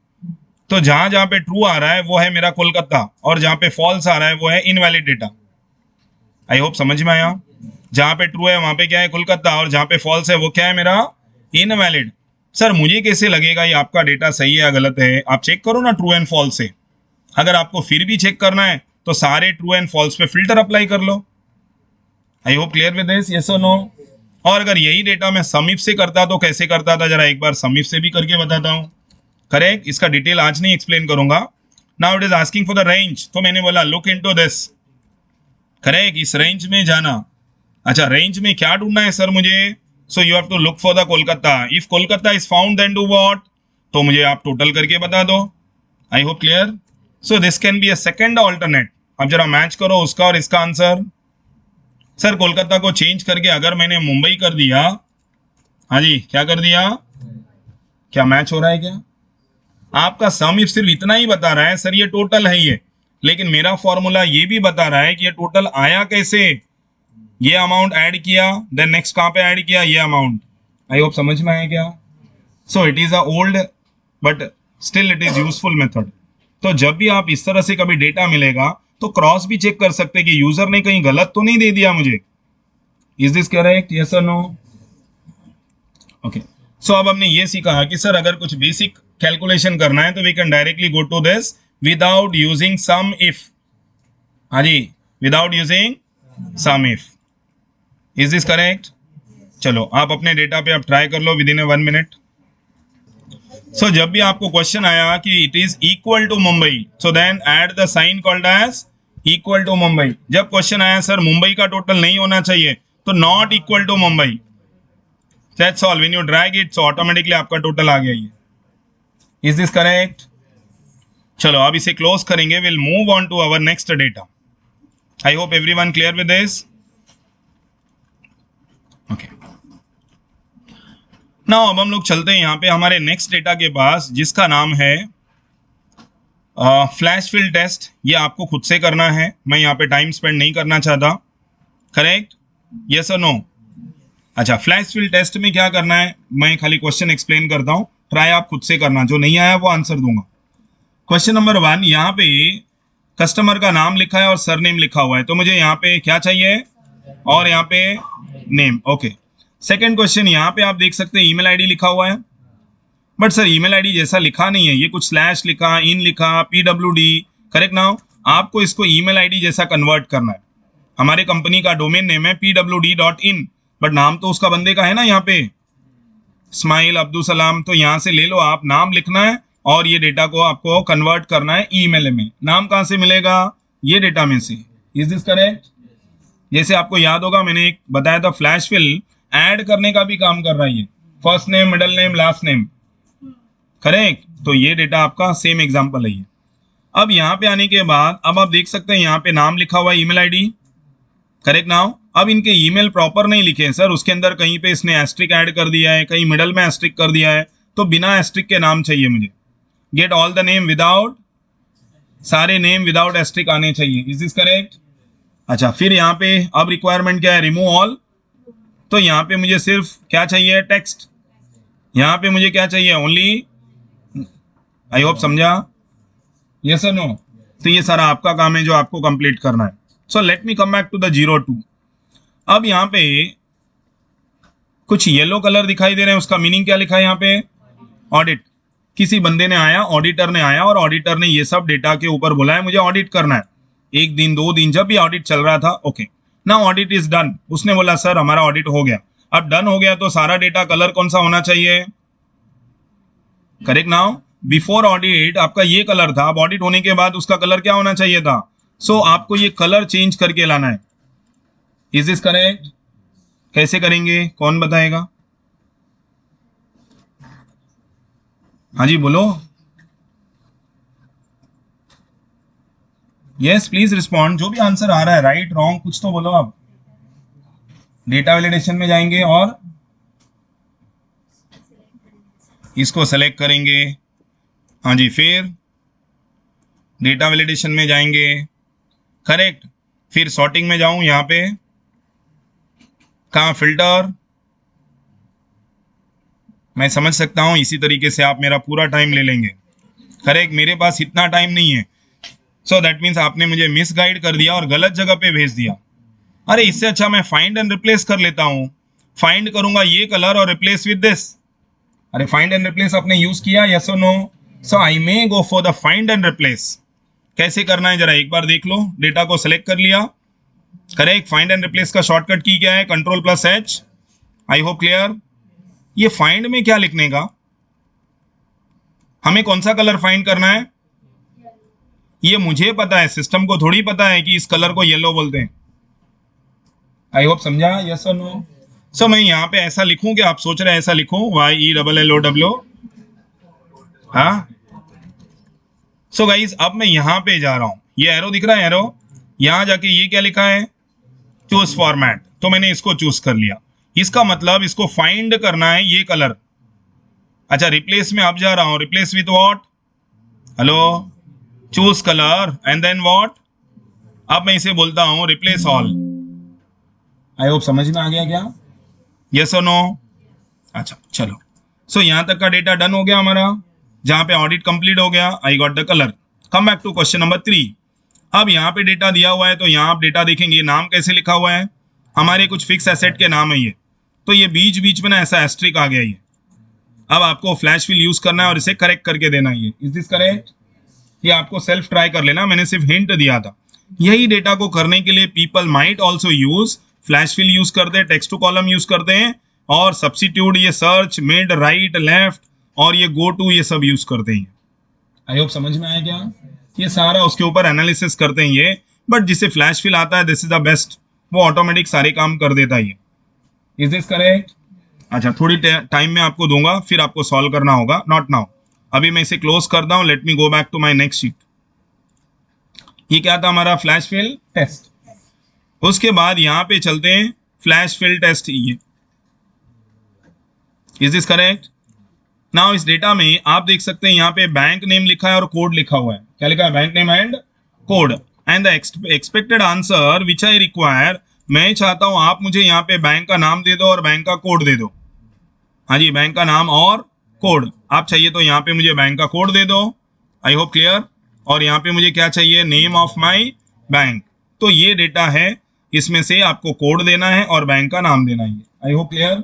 तो जहां जहां पे ट्रू आ रहा है वो है मेरा कोलकाता, और जहां पे फॉल्स आ रहा है वो है इनवैलिड डेटा। आई होप समझ में आया। जहां पे ट्रू है वहां पे क्या है, कोलकाता, और जहां पे फॉल्स है वो क्या है, मेरा इनवैलिड। सर मुझे कैसे लगेगा ये आपका डेटा सही है या गलत है? आप चेक करो ना ट्रू एंड फॉल्स से। अगर आपको फिर भी चेक करना है तो सारे ट्रू एंड फॉल्स पे फिल्टर अप्लाई कर लो। I hope clear with this, yes और नो? और अगर यही डेटा मैं समीप से करता तो कैसे करता था, जरा एक बार समीप से भी करके बताता हूँ। करेक्ट, इसका डिटेल आज नहीं एक्सप्लेन करूंगा। Now it is asking for the range, तो मैंने बोला लुक इनटू दिस। करेक्ट, इस रेंज में जाना। अच्छा, रेंज में क्या ढूंढना है सर मुझे? So you have to look for the Kolkata. If Kolkata is found then do what? तो मुझे आप टोटल करके बता दो। I hope clear. So this can be a second alternate. अब जरा मैच करो उसका और इसका आंसर। सर कोलकाता को चेंज करके अगर मैंने मुंबई कर दिया, हाँ जी क्या कर दिया, क्या मैच हो रहा है क्या? आपका सम इफ सिर्फ इतना ही बता रहा है सर ये टोटल है ये, लेकिन मेरा फॉर्मूला ये भी बता रहा है कि ये टोटल आया कैसे। ये अमाउंट ऐड किया, देन नेक्स्ट कहां पे ऐड किया, ये अमाउंट। आई होप समझ में आया क्या? So it is a old but still it is useful method. तो जब भी आप इस तरह से कभी डेटा मिलेगा तो क्रॉस भी चेक कर सकते कि यूजर ने कहीं गलत तो नहीं दे दिया मुझे। इज दिस करेक्ट, यस और नो? ओके, सो अब हमने ये सीखा कि सर अगर कुछ बेसिक कैलकुलेशन करना है तो we can directly go to this without using sum if. हाँ जी, without using sum if. Is this correct? चलो आप अपने डेटा पे आप ट्राई कर लो विद इन 1 मिनट। सो जब भी आपको क्वेश्चन आया कि it is equal to Mumbai, so then add the sign called as equal to Mumbai. जब क्वेश्चन आया सर मुंबई का टोटल नहीं होना चाहिए, तो not equal to Mumbai. That's all, when you drag it so automatically आपका टोटल आ गया ये। Is this correct? चलो अब इसे क्लोज करेंगे, will move on to our next data. I hope everyone clear with this. Okay, now अब हम लोग चलते हैं यहाँ पे हमारे नेक्स्ट डेटा के पास, जिसका नाम है फ्लैश फिल टेस्ट। ये आपको खुद से करना है, मैं यहाँ पे टाइम स्पेंड नहीं करना चाहता। करेक्ट, यस और नो? अच्छा, फ्लैश फिल टेस्ट में क्या करना है, मैं खाली क्वेश्चन एक्सप्लेन करता हूँ, ट्राई आप खुद से करना, जो नहीं आया वो आंसर दूंगा। क्वेश्चन नंबर 1, यहाँ पे कस्टमर का नाम लिखा है और सरनेम लिखा हुआ है, तो मुझे यहाँ पे क्या चाहिए, और यहाँ पे नेम। ओके, सेकेंड क्वेश्चन, यहाँ पे आप देख सकते हैं ईमेल आईडी लिखा हुआ है, बट सर ईमेल आईडी जैसा लिखा नहीं है, ये कुछ स्लैश लिखा, इन लिखा, PWD। करेक्ट नाउ, आपको इसको ईमेल आईडी जैसा कन्वर्ट करना है। हमारे कंपनी का डोमेन नेम है pwd.in, बट नाम तो उसका बंदे का है ना, यहाँ पे स्माइल अब्दुल सलाम। तो यहाँ से ले लो, आप नाम लिखना है और ये डेटा को आपको कन्वर्ट करना है ईमेल में। नाम कहाँ से मिलेगा, ये डेटा में से। Is this correct? जैसे आपको याद होगा मैंने एक बताया था, फ्लैश फिल ऐड करने का भी काम कर रहा है ये, first name, middle name, last name. Correct, तो ये डेटा आपका सेम एग्जांपल है ये। अब यहाँ पे आने के बाद अब आप देख सकते हैं यहाँ पे नाम लिखा हुआ है, ईमेल आईडी। करेक्ट नाउ, अब इनके ईमेल प्रॉपर नहीं लिखे हैं सर, उसके अंदर कहीं पे इसने एस्ट्रिक ऐड कर दिया है, कहीं मिडल में एस्ट्रिक कर दिया है, तो बिना एस्ट्रिक के नाम चाहिए मुझे। Get all the name without, सारे नेम विदाउट एस्ट्रिक आने चाहिए। Is this correct? अच्छा, फिर यहाँ पे अब रिक्वायरमेंट क्या है, रिमूव ऑल। तो यहाँ पे मुझे सिर्फ क्या चाहिए, टेक्स्ट। यहाँ पे मुझे क्या चाहिए, ओनली। आई होप समझा, यस और नो? तो ये सारा आपका काम है जो आपको कंप्लीट करना है। So let me come back to the 02। अब यहाँ पे कुछ येलो कलर दिखाई दे रहे हैं, उसका मीनिंग क्या लिखा है यहाँ पे, ऑडिट। किसी बंदे ने आया, ऑडिटर ने आया, और ऑडिटर ने ये सब डेटा के ऊपर बोला है मुझे ऑडिट करना है। 1 दिन 2 दिन जब भी ऑडिट चल रहा था, okay now audit is done. उसने बोला सर हमारा ऑडिट हो गया। अब डन हो गया तो सारा डेटा कलर कौन सा होना चाहिए, करेक्ट नाउ? बिफोर ऑडिट आपका ये कलर था, अब ऑडिट होने के बाद उसका कलर क्या होना चाहिए था? सो आपको ये कलर चेंज करके लाना है। Is this correct? कैसे करेंगे, कौन बताएगा? हाँ जी बोलो। यस प्लीज रिस्पॉन्ड, जो भी आंसर आ रहा है, राइट रॉन्ग कुछ तो बोलो आप। डेटा वैलिडेशन में जाएंगे और इसको सेलेक्ट करेंगे। हाँ जी, फिर डेटा वैलिडेशन में जाएंगे, करेक्ट। फिर सॉर्टिंग में जाऊं, यहां पे कहाँ फिल्टर, मैं समझ सकता हूं इसी तरीके से आप मेरा पूरा टाइम ले लेंगे, करेक्ट। मेरे पास इतना टाइम नहीं है, सो दैट मीन्स आपने मुझे मिस गाइड कर दिया और गलत जगह पे भेज दिया। अरे इससे अच्छा मैं फाइंड एंड रिप्लेस कर लेता हूं। फाइंड करूंगा ये कलर और रिप्लेस विद दिस। अरे फाइंड एंड रिप्लेस आपने यूज किया, यस और no? So I may go for the find and replace. कैसे करना है जरा एक बार देख लो। डेटा को सिलेक्ट कर लिया, करेक्ट। फाइंड एंड रिप्लेस का शॉर्टकट की क्या है? Ctrl+H। आई होप क्लियर। ये फाइंड में क्या लिखने का, हमें कौन सा कलर फाइंड करना है ये मुझे पता है, सिस्टम को थोड़ी पता है कि इस कलर को येलो बोलते हैं। आई होप समझा, यस और नो? सो मैं यहां पे ऐसा लिखूं कि आप सोच रहे हैं ऐसा लिखूं, YELLOW। हाँ, सो गाइज अब मैं यहां पे जा रहा हूं, ये एरो दिख रहा है, एरो यहां जाके ये क्या लिखा है? Choose format. तो मैंने इसको चूज कर लिया, इसका मतलब इसको फाइंड करना है ये कलर। अच्छा, रिप्लेस में अब जा रहा हूं, replace with what? Hello, choose colour and then what? अब मैं इसे बोलता हूं रिप्लेस ऑल। आई होप समझ में आ गया क्या, यस और नो? अच्छा चलो, सो यहां तक का डेटा डन हो गया हमारा, जहां पे ऑडिट कंप्लीट हो गया। I got the colour. Come back to question number 3। अब यहाँ पे डेटा दिया हुआ है, तो यहाँ आप डेटा देखेंगे, नाम कैसे लिखा हुआ है, हमारे कुछ फिक्स एसेट के नाम है ये, तो ये बीच बीच में ना ऐसा एस्ट्रिक आ गया ये। अब आपको फ्लैश फिल यूज करना है और इसे करेक्ट करके देना है। Is this correct? ये आपको सेल्फ ट्राई कर लेना, मैंने सिर्फ हिंट दिया था। यही डेटा को करने के लिए people might also use flash fill use करते हैं, टेक्स्ट टू कॉलम यूज करते हैं, और सब्सिट्यूट ये सर्च, मिड, राइट, लेफ्ट और ये गो टू, ये सब यूज करते हैं। आई होप समझ में आया क्या? ये सारा उसके ऊपर एनालिसिस करते हैं ये, बट जिसे फ्लैश फिल आता है दिस इज द बेस्ट, वो ऑटोमेटिक सारे काम कर देता है ये। Is this correct? अच्छा, थोड़ी टाइम में आपको दूंगा, फिर आपको सॉल्व करना होगा, नॉट नाउ। अभी मैं इसे क्लोज करता हूं, let me go back to my next sheet. ये क्या था हमारा? Flash fill test. उसके बाद यहां पे चलते हैं फ्लैश फिल टेस्ट ये। Is this correct? नाउ इस डेटा में आप देख सकते हैं यहाँ पे बैंक नेम लिखा है और कोड लिखा हुआ है। क्या लिखा है? Bank name and code and the expected answer which I require. मैं चाहता हूं आप मुझे यहाँ पे बैंक का नाम दे दो और बैंक का कोड दे दो। हाँ जी, बैंक का नाम और कोड आप चाहिए तो यहाँ पे मुझे बैंक का कोड दे दो। I hope clear. और यहाँ पे मुझे क्या चाहिए? Name of my bank. तो ये डेटा है, इसमें से आपको कोड देना है और बैंक का नाम देना है। I hope clear.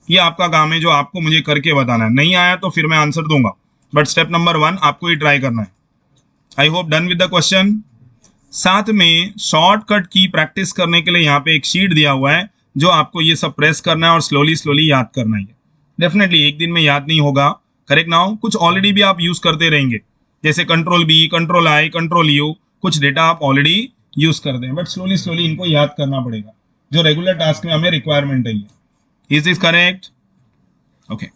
ये आपका काम है जो आपको मुझे करके बताना है। नहीं आया तो फिर मैं आंसर दूंगा, बट स्टेप नंबर 1 आपको ही ट्राई करना है। I hope done with the question. साथ में शॉर्टकट की प्रैक्टिस करने के लिए यहाँ पे एक शीट दिया हुआ है, जो आपको ये सब प्रेस करना है और स्लोली स्लोली याद करना है। डेफिनेटली एक दिन में याद नहीं होगा, करेक्ट नाउ। कुछ ऑलरेडी भी आप यूज करते रहेंगे, जैसे Ctrl+B, Ctrl+I, Ctrl+U, कुछ डेटा आप ऑलरेडी यूज करते हैं, बट स्लोली स्लोली इनको याद करना पड़ेगा, जो रेगुलर टास्क में हमें रिक्वायरमेंट है ये। Is this correct? ओके,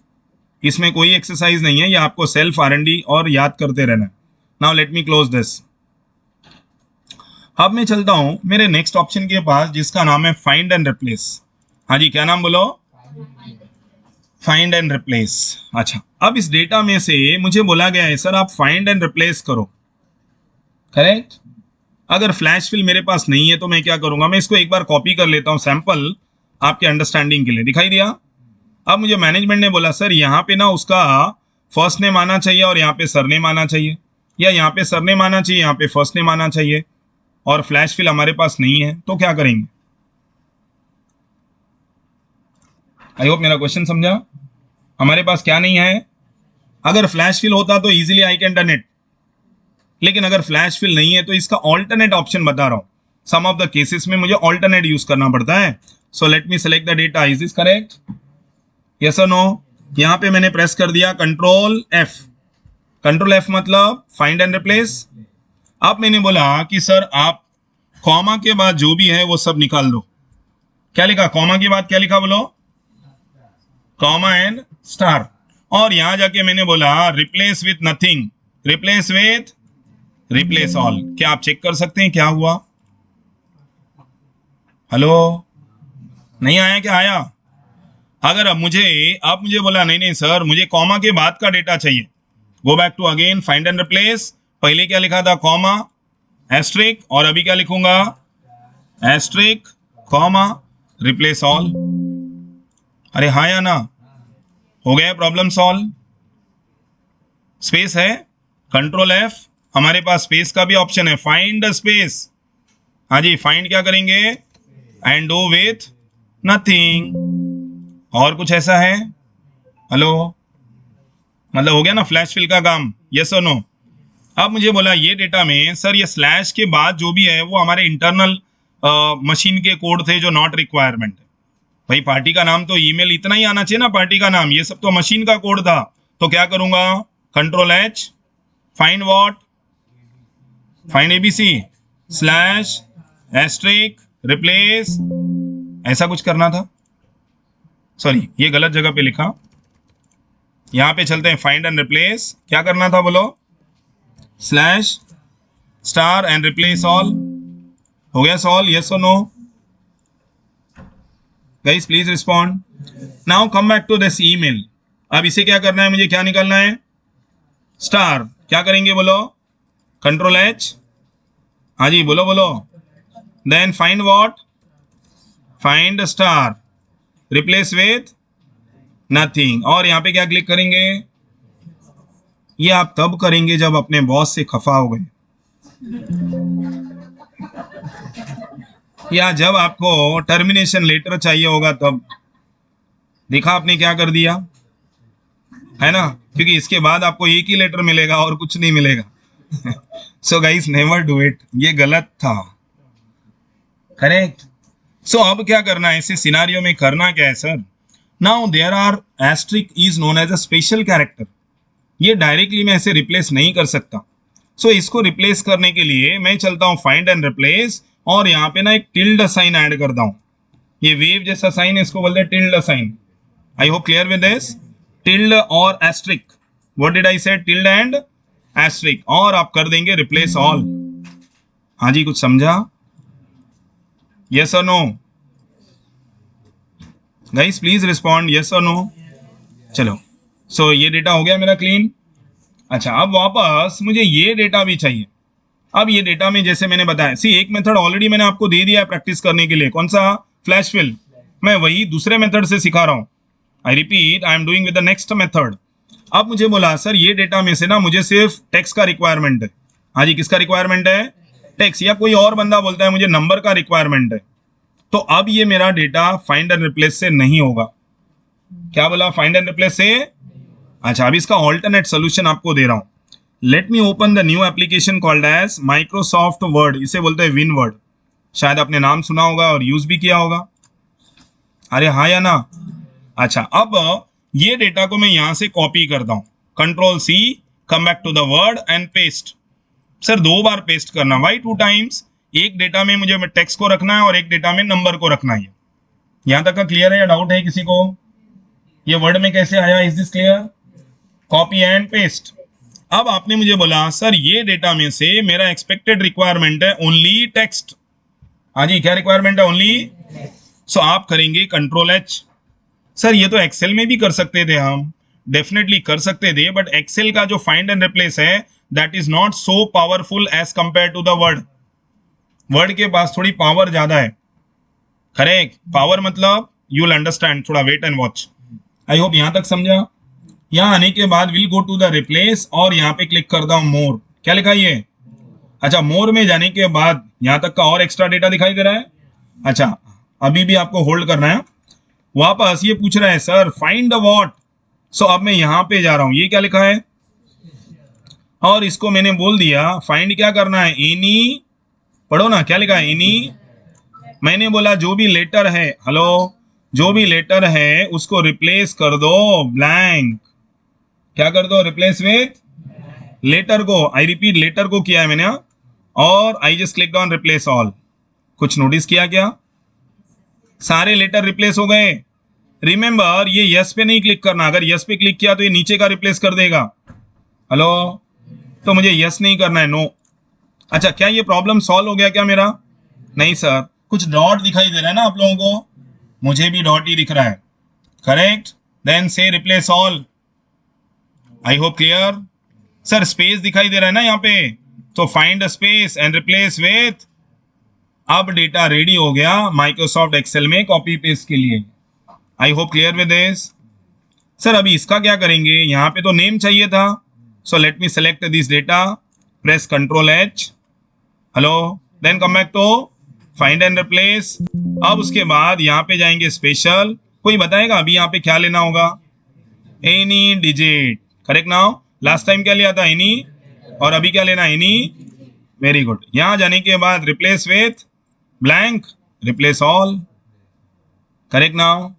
इसमें कोई एक्सरसाइज नहीं है, ये आपको सेल्फ R&D और याद करते रहना है। Now let me close this. अब मैं चलता हूं मेरे नेक्स्ट ऑप्शन के पास, जिसका नाम है फाइंड एंड रिप्लेस। हाँ जी, क्या नाम बोलो? Find and replace. अच्छा, अब इस डेटा में से मुझे बोला गया है सर आप फाइंड एंड रिप्लेस करो, करेक्ट। अगर फ्लैश फिल मेरे पास नहीं है तो मैं क्या करूंगा? मैं इसको एक बार कॉपी कर लेता हूं, सैंपल आपके अंडरस्टैंडिंग के लिए। दिखाई दिया? अब मुझे मैनेजमेंट ने बोला सर यहाँ पे ना उसका फर्स्ट नेम आना चाहिए और यहाँ पे सरनेम आना चाहिए, या यहाँ पे सरनेम आना चाहिए, यहाँ पे फर्स्ट नेम आना चाहिए, और फ्लैश फिल हमारे पास नहीं है, तो क्या करेंगे? आई होप मेरा क्वेश्चन समझा। हमारे पास क्या नहीं है? अगर फ्लैश फिल होता तो easily I can done it, लेकिन अगर फ्लैश फिल नहीं है तो इसका ऑल्टरनेट ऑप्शन बता रहा हूं। सम ऑफ द केसेस में मुझे ऑल्टरनेट यूज करना पड़ता है। So let me select the data. Is this correct? Yes और नो? यहां पे मैंने प्रेस कर दिया Ctrl+F। कंट्रोल एफ मतलब फाइंड एंड रिप्लेस। अब मैंने बोला कि सर आप कॉमा के बाद जो भी है वो सब निकाल दो। क्या लिखा कॉमा के बाद, क्या लिखा बोलो, कॉमा एंड स्टार। और यहां जाके मैंने बोला replace with nothing, replace with replace all. क्या आप चेक कर सकते हैं क्या हुआ? हेलो, नहीं आया क्या? आया? अगर अब मुझे बोला नहीं नहीं सर मुझे कॉमा के बाद का डेटा चाहिए, go back to again find and replace. पहले क्या लिखा था, कॉमा एस्ट्रिक, और अभी क्या लिखूंगा, एस्ट्रिक कॉमा रिप्लेस ऑल। अरे हाँ या ना, हो गया प्रॉब्लम सॉल्व। स्पेस है, कंट्रोल एफ, हमारे पास स्पेस का भी ऑप्शन है, फाइंड स्पेस। हाँ जी, फाइंड क्या करेंगे, एंड डू विथ नथिंग। और कुछ ऐसा है? हेलो, मतलब हो गया ना फ्लैश फिल का काम, यस और नो? अब मुझे बोला ये डेटा में सर ये स्लैश के बाद जो भी है वो हमारे इंटरनल मशीन के कोड थे जो नॉट रिक्वायरमेंट है। भाई पार्टी का नाम तो ईमेल इतना ही आना चाहिए ना, पार्टी का नाम, ये सब तो मशीन का कोड था। तो क्या करूंगा, control H, find what, find ABC slash asterisk replace, ऐसा कुछ करना था। सॉरी ये गलत जगह पे लिखा, यहां पे चलते हैं फाइंड एंड रिप्लेस। क्या करना था बोलो, slash star and replace all. हो गया सॉल्व, यस और no? Guys please respond. Now come back to this email. अब इसे क्या करना है, मुझे क्या निकालना है, स्टार। क्या करेंगे बोलो, कंट्रोल एच, हाँ जी बोलो बोलो, then find what, find star replace with nothing. और यहां पे क्या क्लिक करेंगे, ये आप तब करेंगे जब अपने बॉस से खफा हो गए, या जब आपको टर्मिनेशन लेटर चाहिए होगा तब। देखा आपने क्या कर दिया है ना, क्योंकि इसके बाद आपको एक ही लेटर मिलेगा और कुछ नहीं मिलेगा। So guys never do it, ये गलत था, करेक्ट। सो अब क्या करना है, ऐसे सिनारियो में करना क्या है sir, now there are asterisk is known as a special character. ये डायरेक्टली मैं ऐसे रिप्लेस नहीं कर सकता। सो इसको रिप्लेस करने के लिए मैं चलता हूं फाइंड एंड रिप्लेस, और यहाँ पे ना एक टिल्ड साइन ऐड करता हूं। ये वेव जैसा साइन है, इसको बोलते हैं tilde sign. I hope clear with this, tilde और asterisk. What did I say, tilde and asterisk, और आप कर देंगे रिप्लेस ऑल। हाँ जी, कुछ समझा, यस और no? Guys please respond, yes और नो? चलो, सो ये डेटा हो गया मेरा क्लीन। अच्छा, अब वापस मुझे ये डेटा भी चाहिए। अब ये डेटा में जैसे मैंने बताया, सी एक मेथड ऑलरेडी मैंने आपको दे दिया है प्रैक्टिस करने के लिए, कौन सा, फ्लैश फिल। मैं वही दूसरे मेथड से सिखा रहा हूं। I repeat, I am doing with the next method. अब मुझे बोला सर ये डेटा में से ना मुझे सिर्फ टेक्स्ट का रिक्वायरमेंट है। हाँ जी, किसका रिक्वायरमेंट है, टेक्स्ट। या कोई और बंदा बोलता है मुझे नंबर का रिक्वायरमेंट है। तो अब ये मेरा डेटा फाइंड एंड रिप्लेस से नहीं होगा। क्या बोला, फाइंड एंड रिप्लेस से। अच्छा, अब इसका ऑल्टरनेट सोल्यूशन आपको दे रहा हूं। Let me open the new application called as Microsoft Word. इसे बोलते हैं विन वर्ड, शायद आपने नाम सुना होगा और यूज भी किया होगा। अरे हाँ या ना? अच्छा, अब ये डेटा को मैं यहां से कॉपी करता हूं, control C, come back to the Word and paste. Sir 2 बार पेस्ट करना, वाई 2 टाइम्स? एक डेटा में मुझे टेक्स्ट को रखना है और एक डेटा में नंबर को रखना है। यहां तक का क्लियर है या डाउट है किसी को? ये वर्ड में कैसे आया, is this clear? Copy and paste. अब आपने मुझे बोला सर ये डेटा में से मेरा एक्सपेक्टेड रिक्वायरमेंट है ओनली टेक्स्ट। हाँ जी, क्या रिक्वायरमेंट है, ओनली। सो आप करेंगे कंट्रोल एच। सर ये तो एक्सेल में भी कर सकते थे हम, डेफिनेटली कर सकते थे, बट एक्सेल का जो फाइंड एंड रिप्लेस है that is not so powerful as compare to the Word. Word के पास थोड़ी पावर ज्यादा है, करेक्ट। पावर मतलब यू विल अंडरस्टैंड, थोड़ा wait and watch. I hope यहां तक समझा। यहां आने के बाद will go to the replace और यहां पे क्लिक करता हूं मोर। क्या लिखा ये? अच्छा, मोर में जाने के बाद यहां तक का और एक्स्ट्रा डेटा दिखाई दे रहा है। अच्छा, अभी भी आपको होल्ड करना है। वापस ये पूछ रहा है सर फाइंड द व्हाट। सो अब मैं यहां पे जा रहा हूं, ये क्या लिखा है, और इसको मैंने बोल दिया फाइंड क्या करना है, एनी, पढ़ो ना क्या लिखा है, एनी। मैंने बोला जो भी लेटर है, हेलो, जो भी लेटर है उसको रिप्लेस कर दो ब्लैंक। क्या कर दो, रिप्लेस विथ लेटर को, आई रिपीट लेटर को किया है मैंने, और आई just click on replace all. कुछ नोटिस किया क्या? सारे लेटर रिप्लेस हो गए। रिमेंबर ये यस पे नहीं क्लिक करना, अगर यस पे क्लिक किया तो ये नीचे का रिप्लेस कर देगा। हेलो, तो मुझे यस नहीं करना है, नो। अच्छा, क्या ये प्रॉब्लम सॉल्व हो गया क्या मेरा? नहीं सर, कुछ डॉट दिखाई दे रहा है ना आप लोगों को, मुझे भी डॉट ही दिख रहा है। करेक्ट, देन से रिप्लेस ऑल। आई होप क्लियर। सर स्पेस दिखाई दे रहा है ना यहाँ पे, तो find space and replace with. अब डेटा रेडी हो गया माइक्रोसॉफ्ट एक्सेल में कॉपी पेस्ट के लिए। आई hope clear with this. Sir अभी इसका क्या करेंगे? यहाँ पे तो नेम चाहिए था, so let me select this data, press control H. Hello, then come back to find and replace. अब उसके बाद यहाँ पे जाएंगे स्पेशल। कोई बताएगा अभी यहाँ पे क्या लेना होगा? Any digit. Correct now, last time क्या लिया था? एनी, और अभी क्या लेना? एनी। Very good. यहाँ जाने के बाद replace with blank, replace all. Correct now,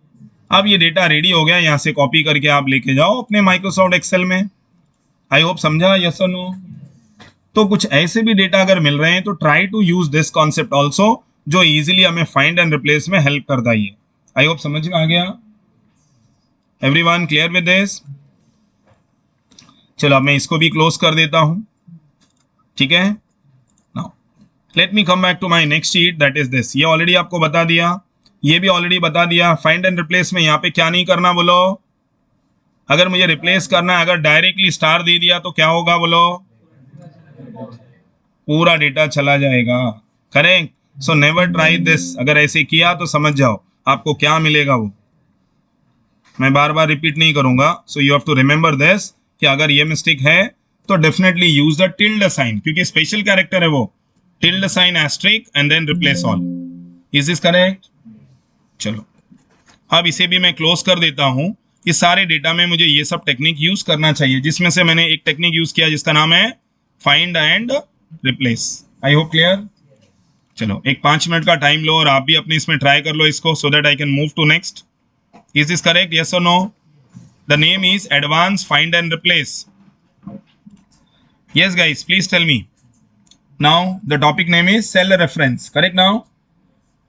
अब ये डेटा रेडी हो गया, यहाँ से कॉपी करके आप लेके जाओ अपने माइक्रोसॉफ्ट एक्सेल में। आई होप समझा, यस और नो? तो कुछ ऐसे भी डेटा अगर मिल रहे हैं तो try to use this concept also, जो इजीली हमें फाइंड एंड रिप्लेस में हेल्प करता है। आई होप समझ में आ गया। Everyone clear with this? चलो अब मैं इसको भी क्लोज कर देता हूं, ठीक है। Now let me come back to my next sheet, that is this. ये ऑलरेडी आपको बता दिया, ये भी ऑलरेडी बता दिया। फाइंड एंड रिप्लेस में यहाँ पे क्या नहीं करना बोलो? अगर मुझे रिप्लेस करना है, अगर डायरेक्टली स्टार दे दिया तो क्या होगा बोलो? पूरा डेटा चला जाएगा। Correct, so never try this. अगर ऐसे किया तो समझ जाओ आपको क्या मिलेगा, वो मैं बार बार रिपीट नहीं करूंगा। So you have to remember this कि अगर ये मिस्टेक है तो definitely use the tilde sign, क्योंकि स्पेशल कैरेक्टर है वो। Tilde sign asterisk and then replace all. Is this correct? चलो अब इसे भी मैं क्लोज कर देता हूं। इस सारे डेटा में मुझे ये सब टेक्निक यूज करना चाहिए, जिसमें से मैंने एक टेक्निक यूज किया जिसका नाम है find and replace. I hope clear. चलो एक 5 मिनट का टाइम लो और आप भी अपने इसमें ट्राई कर लो इसको, so that I can move to next. Is this correct, yes और no? The name is advance find and replace. Yes guys, please tell me. Now the topic name is cell reference. Correct now?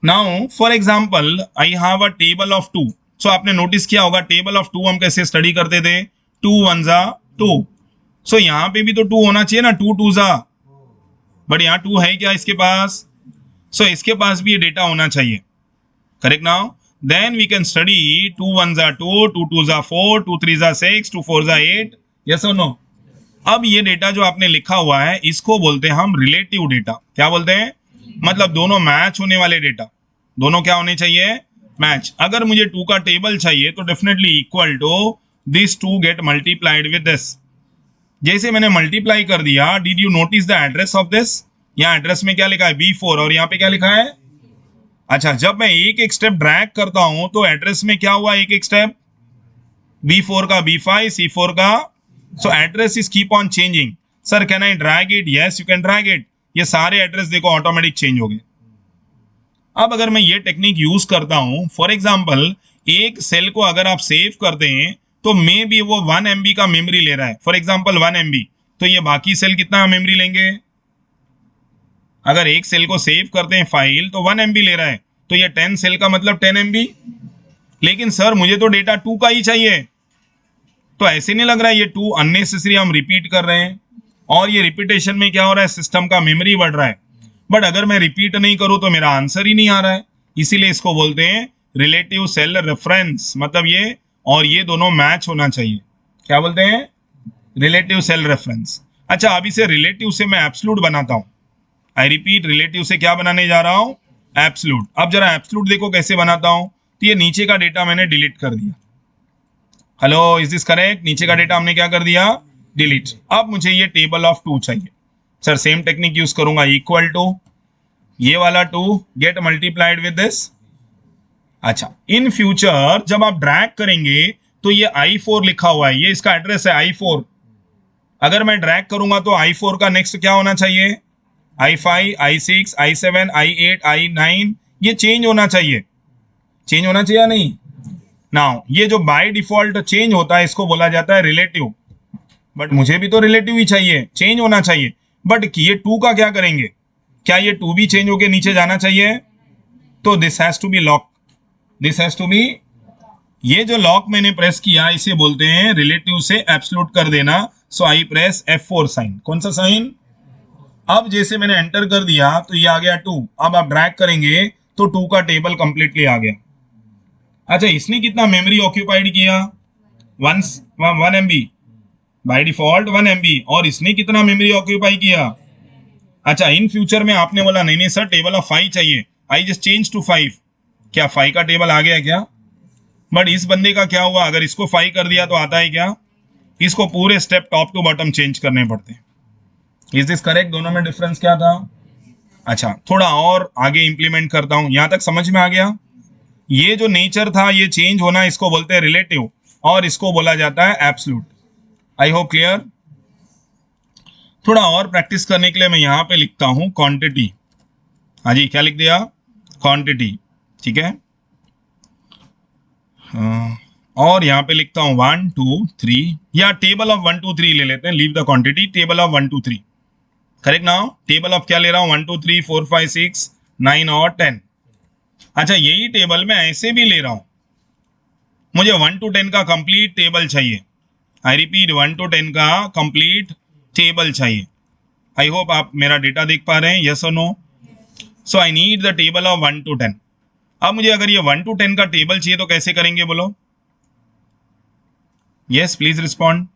Now for example, I have a table of 2. So आपने notice किया होगा table of 2 हम कैसे study करते थे? 2 1 जा 2. So यहाँ पे भी तो 2 होना चाहिए ना, 2 2 जा। बट यहाँ 2 है क्या इसके पास? So इसके पास भी ये डेटा होना चाहिए। Correct now? Then we can study 2 1 जा 2, 2 2 जा 4, 2 3 जा 6, 2 4 जा 8. Yes or no? अब ये डेटा जो आपने लिखा हुआ है इसको बोलते हैं हम रिलेटिव डेटा। क्या बोलते हैं? मतलब दोनों मैच होने वाले डेटा। दोनों क्या होने चाहिए? मैच। अगर मुझे 2 का टेबल चाहिए तो definitely equal to this 2 get multiplied with this. जैसे मैंने मल्टीप्लाई कर दिया, did you notice the address of this? यहाँ एड्रेस में क्या लिखा है? B4, और यहाँ पे क्या लिखा है? अच्छा, जब मैं एक एक स्टेप ड्रैग करता हूं तो एड्रेस में क्या हुआ? एक एक स्टेप, B4 का B5, C4 का। So address is keep on changing. Sir, can I drag it? Yes, you can drag it. ये सारे एड्रेस देखो ऑटोमेटिक चेंज हो गए। अब अगर मैं ये टेक्निक यूज करता हूं, फॉर एग्जांपल एक सेल को अगर आप सेव करते हैं तो मे बी वो 1 MB का मेमोरी ले रहा है, फॉर एग्जांपल 1 MB, तो ये बाकी सेल कितना मेमोरी लेंगे? अगर एक सेल को सेव करते हैं फाइल तो 1 MB ले रहा है, तो ये 10 सेल का मतलब 10 MB। लेकिन सर मुझे तो डेटा 2 का ही चाहिए, तो ऐसे नहीं लग रहा है ये 2 अननेसेसरी हम रिपीट कर रहे हैं, और ये रिपीटेशन में क्या हो रहा है? सिस्टम का मेमोरी बढ़ रहा है। बट अगर मैं रिपीट नहीं करूं तो मेरा आंसर ही नहीं आ रहा है। इसीलिए इसको बोलते हैं रिलेटिव सेल रेफरेंस। मतलब ये और ये दोनों मैच होना चाहिए। क्या बोलते हैं? Relative cell reference. अच्छा, अभी से रिलेटिव से मैं एब्सोल्यूट बनाता हूं। आई रिपीट, रिलेटिव से क्या बनाने जा रहा हूं? एब्सोल्यूट। अब जरा एब्सोल्यूट देखो कैसे बनाता हूं। तो ये नीचे का डेटा मैंने डिलीट कर दिया। Hello, is this correct? नीचे का डेटा हमने क्या कर दिया? डिलीट। अब मुझे ये टेबल ऑफ 2 चाहिए। सर सेम टेक्निक यूज करूंगा, इक्वल टू ये वाला 2 गेट मल्टीप्लाइड विद दिस। अच्छा, इन फ्यूचर जब आप ड्रैग करेंगे तो ये I4 लिखा हुआ है, ये इसका एड्रेस है I4। अगर मैं ड्रैग करूंगा तो I4 का नेक्स्ट क्या होना चाहिए? I5, I6, I7, I8, I9, ये चेंज होना चाहिए। चेंज होना चाहिए या नहीं? नाउ ये जो बाय डिफॉल्ट चेंज होता है इसको बोला जाता है रिलेटिव। बट मुझे भी तो रिलेटिव ही चाहिए, चेंज होना चाहिए। बट ये 2 का क्या करेंगे, क्या ये 2 भी चेंज होके नीचे जाना चाहिए? तो this has to be lock, this has to be, ये जो लॉक मैंने प्रेस किया इसे बोलते हैं रिलेटिव से एब्सोल्यूट कर देना। सो आई प्रेस F4 साइन, कौन सा साइन? अब जैसे मैंने एंटर कर दिया तो ये आ गया 2, अब आप ड्रैग करेंगे तो 2 का टेबल कंप्लीटली आ गया। अच्छा, इसने कितना मेमोरी ऑक्यूपाइड किया? 1 MB, बाय डिफॉल्ट 1 MB, और इसने कितना मेमोरी ऑक्यूपाई किया? अच्छा, इन फ्यूचर में आपने बोला नहीं नहीं सर टेबल ऑफ 5 चाहिए, आई जस्ट चेंज टू 5, क्या 5 का टेबल आ गया क्या? बट इस बंदे का क्या हुआ, अगर इसको 5 कर दिया तो आता है क्या? इसको पूरे step top to bottom change करने पड़ते हैं। Is this correct? दोनों में डिफरेंस क्या था? अच्छा, थोड़ा और आगे इंप्लीमेंट करता हूं, यहां तक समझ में आ गया? ये जो नेचर था ये चेंज होना, इसको बोलते हैं रिलेटिव और इसको बोला जाता है एब्सोल्यूट। आई होप क्लियर। थोड़ा और प्रैक्टिस करने के लिए मैं यहां पे लिखता हूं क्वांटिटी। हाँ जी, क्या लिख दिया? क्वांटिटी, ठीक है। और यहां पे लिखता हूं 1 2 3, या टेबल ऑफ 1 2 3 ले लेते हैं, leave the quantity, table of 1 2 3, correct now. Table of क्या ले रहा हूं? 1 2 3 4 5 6 9 और 10। अच्छा, यही टेबल मैं ऐसे भी ले रहा हूं, मुझे 1 to 10 का कंप्लीट टेबल चाहिए। आई रिपीट, 1 to 10 का कंप्लीट टेबल चाहिए। आई होप आप मेरा डेटा देख पा रहे हैं, यस और no? So I need the table of 1 to 10। अब मुझे अगर ये 1 to 10 का टेबल चाहिए तो कैसे करेंगे बोलो? Yes please respond.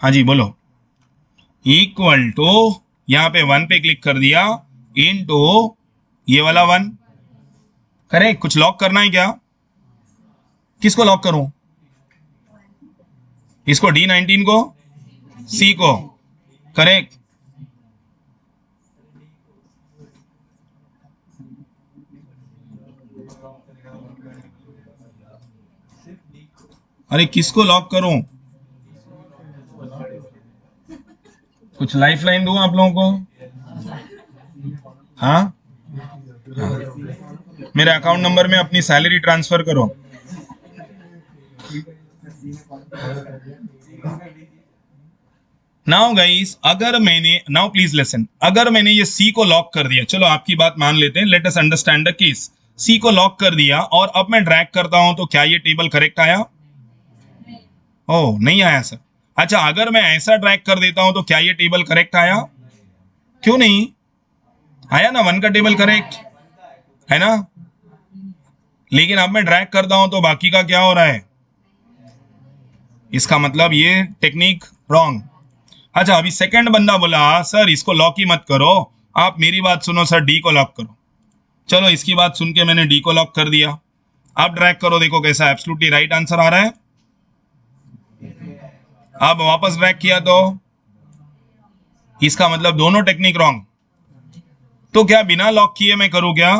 हाँ जी बोलो। इक्वल टू, यहां पे 1 पे क्लिक कर दिया, इनटू ये वाला 1, करेक्ट। कुछ लॉक करना है क्या? किसको लॉक करूं? इसको D19 को, C को, करेक्ट। अरे किसको लॉक करूं? कुछ लाइफ लाइन दूं आप लोगों को? हाँ, मेरे अकाउंट नंबर में अपनी सैलरी ट्रांसफर करो। नाउ गाइस, अगर मैंने, नाउ प्लीज लिसन, अगर मैंने ये C को लॉक कर दिया, चलो आपकी बात मान लेते हैं, let us understand the case. C को लॉक कर दिया और अब मैं ड्रैग करता हूं तो क्या ये टेबल करेक्ट आया? ओह नहीं आया सर। अच्छा, अगर मैं ऐसा ड्रैग कर देता हूं तो क्या ये टेबल करेक्ट आया? क्यों नहीं आया ना? 1 का टेबल करेक्ट है ना? लेकिन अब मैं ड्रैग करता हूं तो बाकी का क्या हो रहा है? इसका मतलब ये टेक्निक रॉन्ग। अच्छा, अभी सेकंड बंदा बोला सर इसको लॉक ही मत करो, आप मेरी बात सुनो सर, D को लॉक करो। चलो, इसकी बात सुन के मैंने D को लॉक कर दिया। अब ड्रैग करो, देखो कैसा एब्सोल्युटली राइट आंसर आ रहा है। अब वापस ड्रैग किया तो इसका मतलब दोनों टेक्निक रॉन्ग। तो क्या बिना लॉक किए मैं करूं क्या?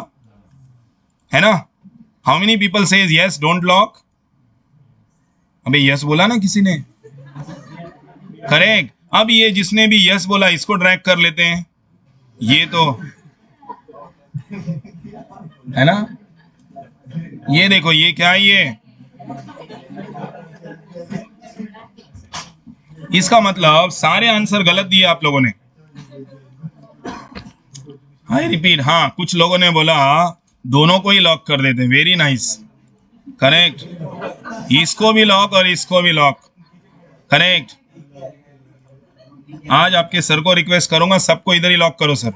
है ना? How many people says yes don't lock? अबे यस बोला ना किसी ने, करेक्ट। अब ये जिसने भी यस बोला इसको ड्रैग कर लेते हैं, ये तो है ना? ये देखो, ये क्या है? ये इसका मतलब सारे आंसर गलत दिए आप लोगों ने। आई रिपीट, हाँ कुछ लोगों ने बोला दोनों को ही लॉक कर देते, वेरी नाइस, करेक्ट। इसको भी लॉक और इसको भी लॉक, करेक्ट। आज आपके सर को रिक्वेस्ट करूंगा सबको इधर ही लॉक करो सर।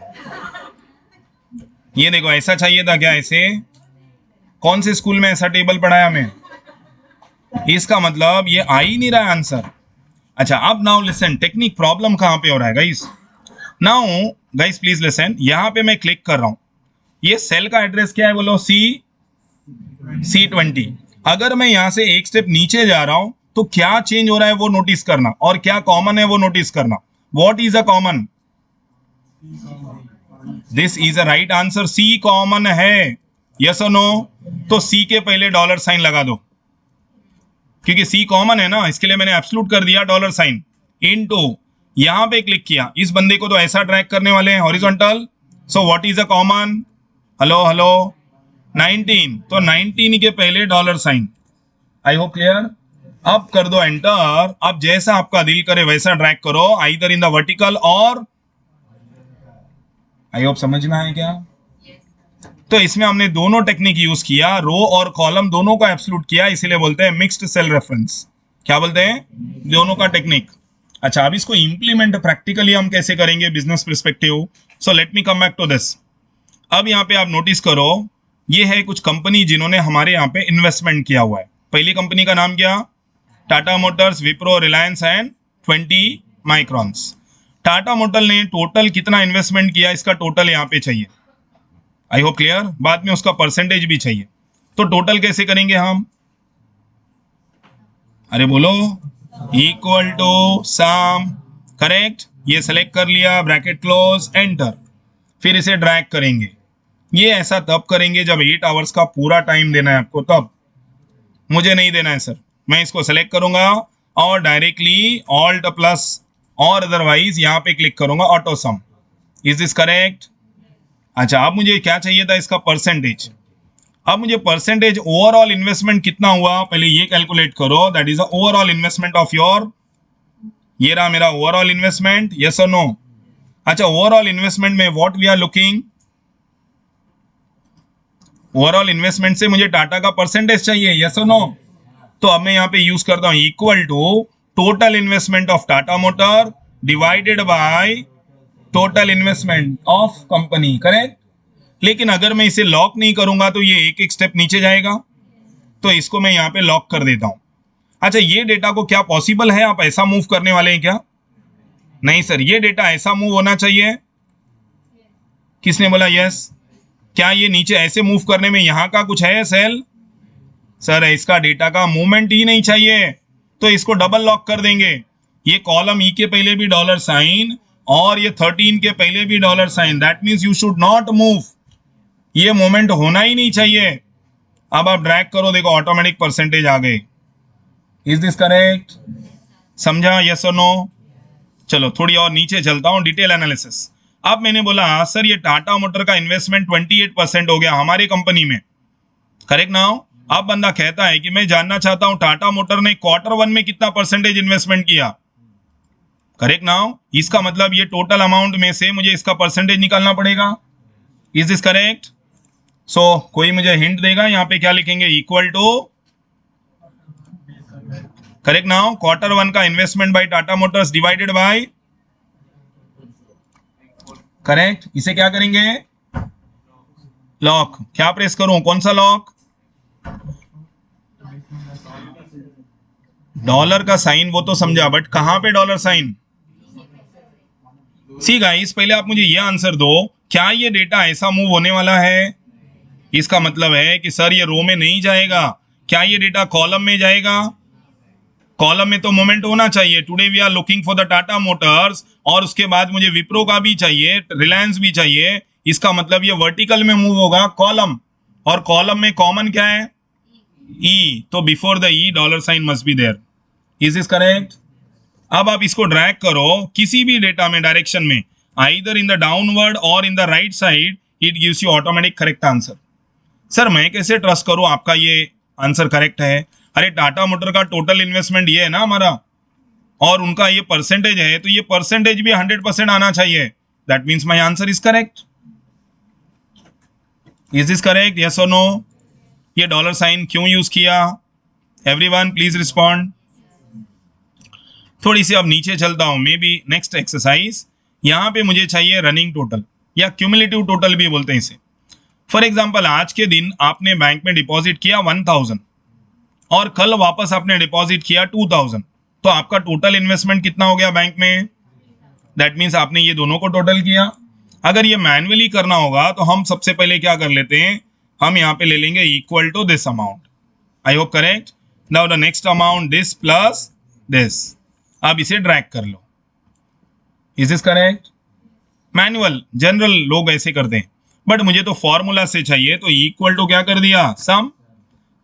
ये देखो, ऐसा चाहिए था क्या? ऐसे कौन से स्कूल में ऐसा टेबल पढ़ाया मैं? इसका मतलब ये आ ही नहीं रहा आंसर। अच्छा, अब नाउ लिसन, टेक्निक प्रॉब्लम कहां पे हो रहा है guys? Now guys please listen, यहां पे मैं क्लिक कर रहा हूं, ये सेल का एड्रेस क्या है बोलो? C20। अगर मैं यहां से एक स्टेप नीचे जा रहा हूं तो क्या चेंज हो रहा है वो नोटिस करना, और क्या कॉमन है वो नोटिस करना। What is a common? This is a right answer, C common है, यस और नो? तो C के पहले डॉलर साइन लगा दो, क्योंकि C कॉमन है ना, इसके लिए मैंने एब्सोल्यूट कर दिया डॉलर साइन, इनटू यहां पे क्लिक किया। इस बंदे को तो ऐसा ड्रैग करने वाले हैं horizontal, so what is a common? Hello hello, 19, तो 19 के पहले dollar sign. I hope clear. अब कर दो एंटर। अब जैसा आपका दिल करे वैसा ड्रैग करो, आइदर इन द वर्टिकल और, आई होप समझ में आया क्या। तो इसमें हमने दोनों टेक्निक यूज किया, रो और कॉलम दोनों को एब्सोल्यूट किया, इसीलिए बोलते हैं मिक्स्ड सेल रेफरेंस। क्या बोलते हैं, दोनों का टेक्निक। अच्छा, अब इसको इंप्लीमेंट प्रैक्टिकली हम कैसे करेंगे business perspective. So let me come back to this. अब यहाँ पे आप नोटिस करो, ये है कुछ कंपनी जिन्होंने हमारे यहाँ पे इन्वेस्टमेंट किया हुआ है। पहली कंपनी का नाम क्या, Tata Motors, Wipro, Reliance and 20 microns. Tata motor ने टोटल कितना इन्वेस्टमेंट किया, इसका टोटल यहाँ पे चाहिए। I hope clear. बाद में उसका परसेंटेज भी चाहिए। तो टोटल कैसे करेंगे हम, अरे बोलो, इक्वल टू सम, करेक्ट। ये सेलेक्ट कर लिया, ब्रैकेट क्लोज, एंटर। फिर इसे ड्रैग करेंगे। ये ऐसा तब करेंगे जब 8 आवर्स का पूरा टाइम देना है आपको, तब। मुझे नहीं देना है सर, मैं इसको सेलेक्ट करूंगा और डायरेक्टली ऑल्ट प्लस और अदरवाइज यहाँ पे क्लिक करूंगा auto some. Is this correct. अच्छा, अब मुझे क्या चाहिए था, इसका परसेंटेज। अब मुझे परसेंटेज ओवरऑल इन्वेस्टमेंट कितना हुआ पहले ये कैलकुलेट करो, that is the overall investment of your, ये रहा मेरा ओवरऑल इन्वेस्टमेंट, यस और नो। अच्छा, ओवरऑल इन्वेस्टमेंट में what we are looking, overall investment से मुझे टाटा का परसेंटेज चाहिए, यस और नो। तो अब मैं यहाँ पे यूज करता हूं equal to total investment of Tata motor divided by total investment of company, correct. लेकिन अगर मैं इसे लॉक नहीं करूंगा तो ये एक एक स्टेप नीचे जाएगा, तो इसको मैं यहाँ पे लॉक कर देता हूं। अच्छा, ये डेटा को क्या पॉसिबल है, आप ऐसा मूव करने वाले हैं क्या, नहीं सर, ये डेटा ऐसा मूव होना चाहिए। किसने बोला यस। क्या ये नीचे ऐसे मूव करने में यहाँ का कुछ है सेल, सर इसका डेटा का मूवमेंट ही नहीं चाहिए, तो इसको डबल लॉक कर देंगे। ये कॉलम ई के पहले भी डॉलर साइन और ये 13 के पहले भी dollar sign, that means you should not move, ये मोमेंट होना ही नहीं चाहिए। अब आप ड्रैग करो, देखो ऑटोमेटिक परसेंटेज आ गए। इज दिस करेक्ट, समझा, यस और नो। चलो थोड़ी और नीचे चलता हूं, डिटेल एनालिसिस। अब मैंने बोला सर ये टाटा मोटर का इन्वेस्टमेंट 28% हो गया हमारी कंपनी में, करेक्ट नाउ। अब बंदा कहता है कि मैं जानना चाहता हूं टाटा मोटर ने Q1 में कितना परसेंटेज इन्वेस्टमेंट किया, करेक्ट नाउ। इसका मतलब ये टोटल अमाउंट में से मुझे इसका परसेंटेज निकालना पड़ेगा। Is this correct. सो कोई मुझे हिंट देगा, यहाँ पे क्या लिखेंगे, equal to, correct now, Q1 का investment by Tata Motors divided by, correct. इसे क्या करेंगे, लॉक। क्या प्रेस करूं, कौन सा लॉक, डॉलर का साइन वो तो समझा, बट कहां पे डॉलर साइन। सी गाइस, पहले आप मुझे ये आंसर दो, क्या ये डेटा ऐसा मूव होने वाला है, इसका मतलब है कि सर ये रो में नहीं जाएगा, क्या ये डेटा कॉलम में जाएगा, कॉलम में तो मोमेंट होना चाहिए। Today we are looking for the Tata Motors और उसके बाद मुझे विप्रो का भी चाहिए, रिलायंस भी चाहिए, इसका मतलब ये वर्टिकल में मूव होगा कॉलम, और कॉलम में कॉमन क्या है, ई, तो before the E dollar sign must be there. Is this correct. अब आप इसको ड्रैग करो किसी भी डेटा में डायरेक्शन में, आइदर इन द डाउनवर्ड और in the right side, it gives you automatic correct answer. Sir मैं कैसे ट्रस्ट करूं आपका ये आंसर करेक्ट है, अरे टाटा मोटर का टोटल इन्वेस्टमेंट ये है ना हमारा, और उनका ये परसेंटेज है, तो ये परसेंटेज भी 100% आना चाहिए, that means my answer is correct. Is this correct, yes और नो। ये डॉलर साइन क्यों यूज किया, एवरीवन प्लीज रिस्पॉन्ड। थोड़ी सी अब नीचे चलता हूं, मे बी नेक्स्ट एक्सरसाइज। यहां पे मुझे चाहिए रनिंग टोटल या क्यूमुलेटिव टोटल भी बोलते हैं इसे। फॉर एग्जाम्पल आज के दिन आपने बैंक में डिपॉजिट किया 1000 और कल वापस आपने डिपॉजिट किया 2000, तो आपका टोटल इन्वेस्टमेंट कितना हो गया बैंक में, दैट मीन्स आपने ये दोनों को टोटल किया। अगर ये मैन्युअली करना होगा तो हम सबसे पहले क्या कर लेते हैं, हम यहाँ पे ले लेंगे equal to this amount, I hope correct. Now the next amount this plus this, अब इसे ड्रैग कर लो। Is this correct. Manual general लोग ऐसे करते हैं, बट मुझे तो फॉर्मूला से चाहिए, तो इक्वल टू क्या कर दिया, सम।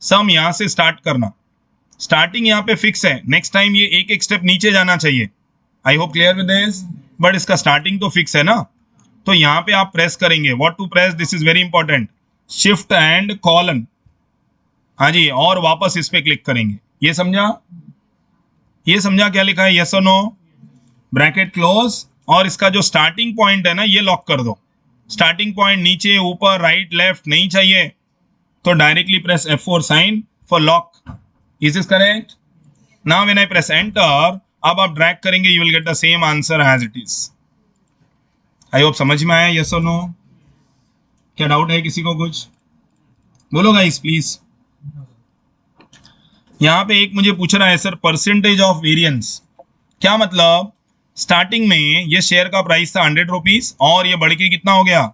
सम यहां से स्टार्ट करना, स्टार्टिंग यहाँ पे फिक्स है, नेक्स्ट टाइम ये एक एक स्टेप नीचे जाना चाहिए। I hope clear with this, but इसका स्टार्टिंग तो फिक्स है ना, तो यहाँ पे आप प्रेस करेंगे, what to press, this is very important, shift and colon, हाँ जी, और वापस इस पे क्लिक करेंगे, ये समझा। ये समझा क्या लिखा है, यस और नो, ब्रैकेट क्लोज, और इसका जो स्टार्टिंग पॉइंट है ना ये लॉक कर दो। स्टार्टिंग पॉइंट नीचे ऊपर राइट लेफ्ट नहीं चाहिए, तो directly press F4 sign for lock. Is this correct? Now when I press enter, अब आप ड्रैग करेंगे, you will get the same answer as it is. I hope समझ में आया, यस और नो? क्या डाउट है किसी को? कुछ बोलो गाइस प्लीज। यहां पे एक मुझे पूछ रहा है सर परसेंटेज ऑफ वेरिएंस, क्या मतलब? स्टार्टिंग में ये शेयर का प्राइस था 100 रुपीज और ये बढ़ के कितना हो गया,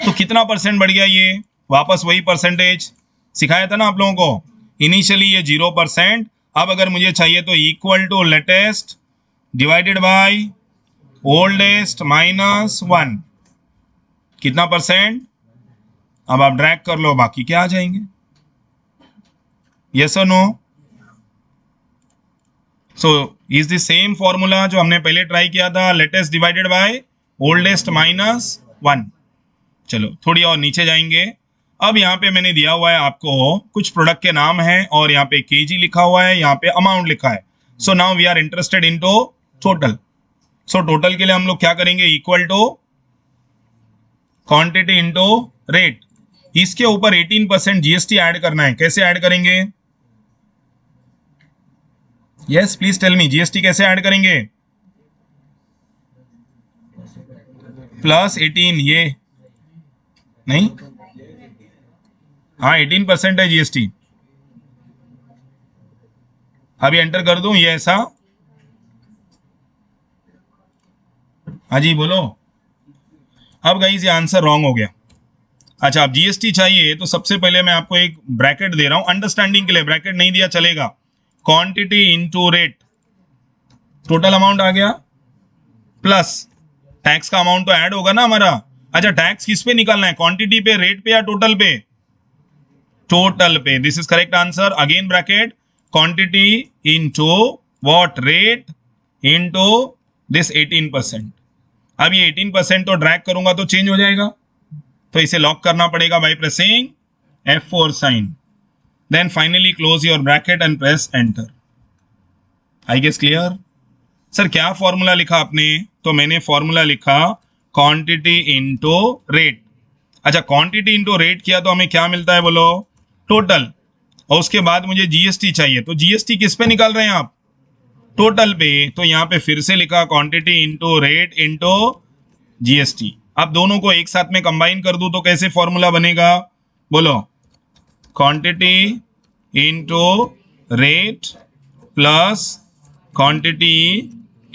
तो कितना परसेंट बढ़ गया? ये वापस वही परसेंटेज सिखाया था ना आप लोगों को। इनिशियली ये 0%, अब अगर मुझे चाहिए तो equal to latest divided by oldest minus 1, कितना परसेंट? अब आप ड्रैग कर लो, बाकी क्या आ जाएंगे, यस और no? So is the same formula जो हमने पहले ट्राई किया था, latest divided by oldest minus 1। चलो थोड़ी और नीचे जाएंगे। अब यहाँ पे मैंने दिया हुआ है आपको कुछ प्रोडक्ट के नाम है और यहाँ पे केजी लिखा हुआ है, यहाँ पे अमाउंट लिखा है। So now we are interested into total. So total के लिए हम लोग क्या करेंगे, equal to quantity into rate. इसके ऊपर 18% जीएसटी ऐड करना है। कैसे ऐड करेंगे? Yes please tell me, GST कैसे ऐड करेंगे? +18, ये नहीं, हाँ 18% है जीएसटी। अभी एंटर कर दूं ये ऐसा? हाँ जी बोलो। अब गाइस ये आंसर रॉन्ग हो गया। अच्छा, अब जीएसटी चाहिए तो सबसे पहले मैं आपको एक ब्रैकेट दे रहा हूं अंडरस्टैंडिंग के लिए, ब्रैकेट नहीं दिया चलेगा। Quantity into rate, total amount आ गया, प्लस टैक्स का अमाउंट तो ऐड होगा ना हमारा। अच्छा, टैक्स किस पे निकालना है, क्वांटिटी पे, रेट पे या टोटल पे? टोटल पे। This is correct answer. Again bracket, quantity into what, rate into this 18%। अब ये 18% तो ड्रैग करूंगा तो चेंज हो जाएगा, तो इसे लॉक करना पड़ेगा by pressing F4 sign. Then finally close your bracket and press enter. I guess clear? Sir क्या फॉर्मूला लिखा आपने? तो मैंने फॉर्मूला लिखा क्वांटिटी इनटू रेट। अच्छा, क्वांटिटी इनटू रेट किया तो हमें क्या मिलता है बोलो, टोटल। और उसके बाद मुझे जीएसटी चाहिए, तो जीएसटी किस पे निकाल रहे हैं आप? टोटल पे। तो यहां पे फिर से लिखा quantity into rate into GST. अब दोनों को एक साथ में कंबाइन कर दूं तो कैसे फॉर्मूला बनेगा बोलो, quantity into rate plus quantity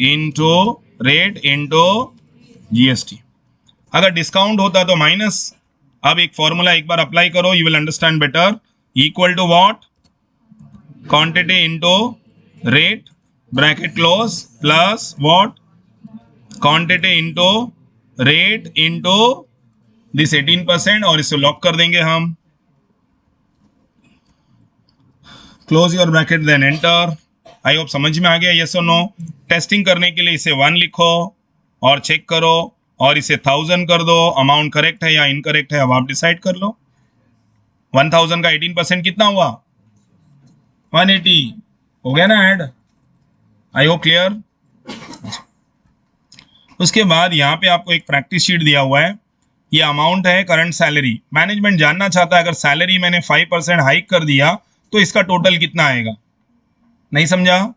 into rate into GST. अगर डिस्काउंट होता तो माइनस। अब एक फॉर्मूला एक बार अप्लाई करो, you will understand better. Equal to what, quantity into rate bracket close plus what, quantity into rate into this 18%, और इसे लॉक कर देंगे हम। Close your bracket then enter. I hope समझ में आ गया, यस और नो? टेस्टिंग करने के लिए इसे 1 लिखो और चेक करो, और इसे 1000 कर दो। अमाउंट करेक्ट है या इनकरेक्ट है अब आप डिसाइड कर लो। 1000 का 18% कितना हुआ, 180 हो गया ना ऐड। आई होप क्लियर? उसके बाद यहाँ पे आपको एक प्रैक्टिस शीट दिया हुआ है। ये अमाउंट है करंट सैलरी। मैनेजमेंट जानना चाहता है अगर सैलरी मैंने 5% हाइक कर दिया तो इसका टोटल कितना आएगा। नहीं समझा?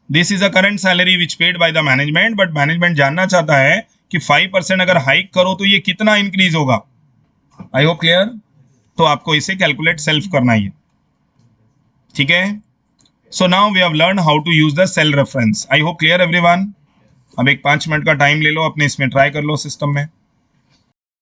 This is a current salary which paid by the management, but management जानना चाहता है कि 5% अगर हाइक करो तो ये कितना इंक्रीज होगा। I hope clear? तो आपको इसे कैलकुलेट सेल्फ करना है, ठीक है? So now we have learn how to use the cell reference. I hope clear everyone? अब एक 5 मिनट का टाइम ले लो, अपने इसमें ट्राई कर लो सिस्टम में।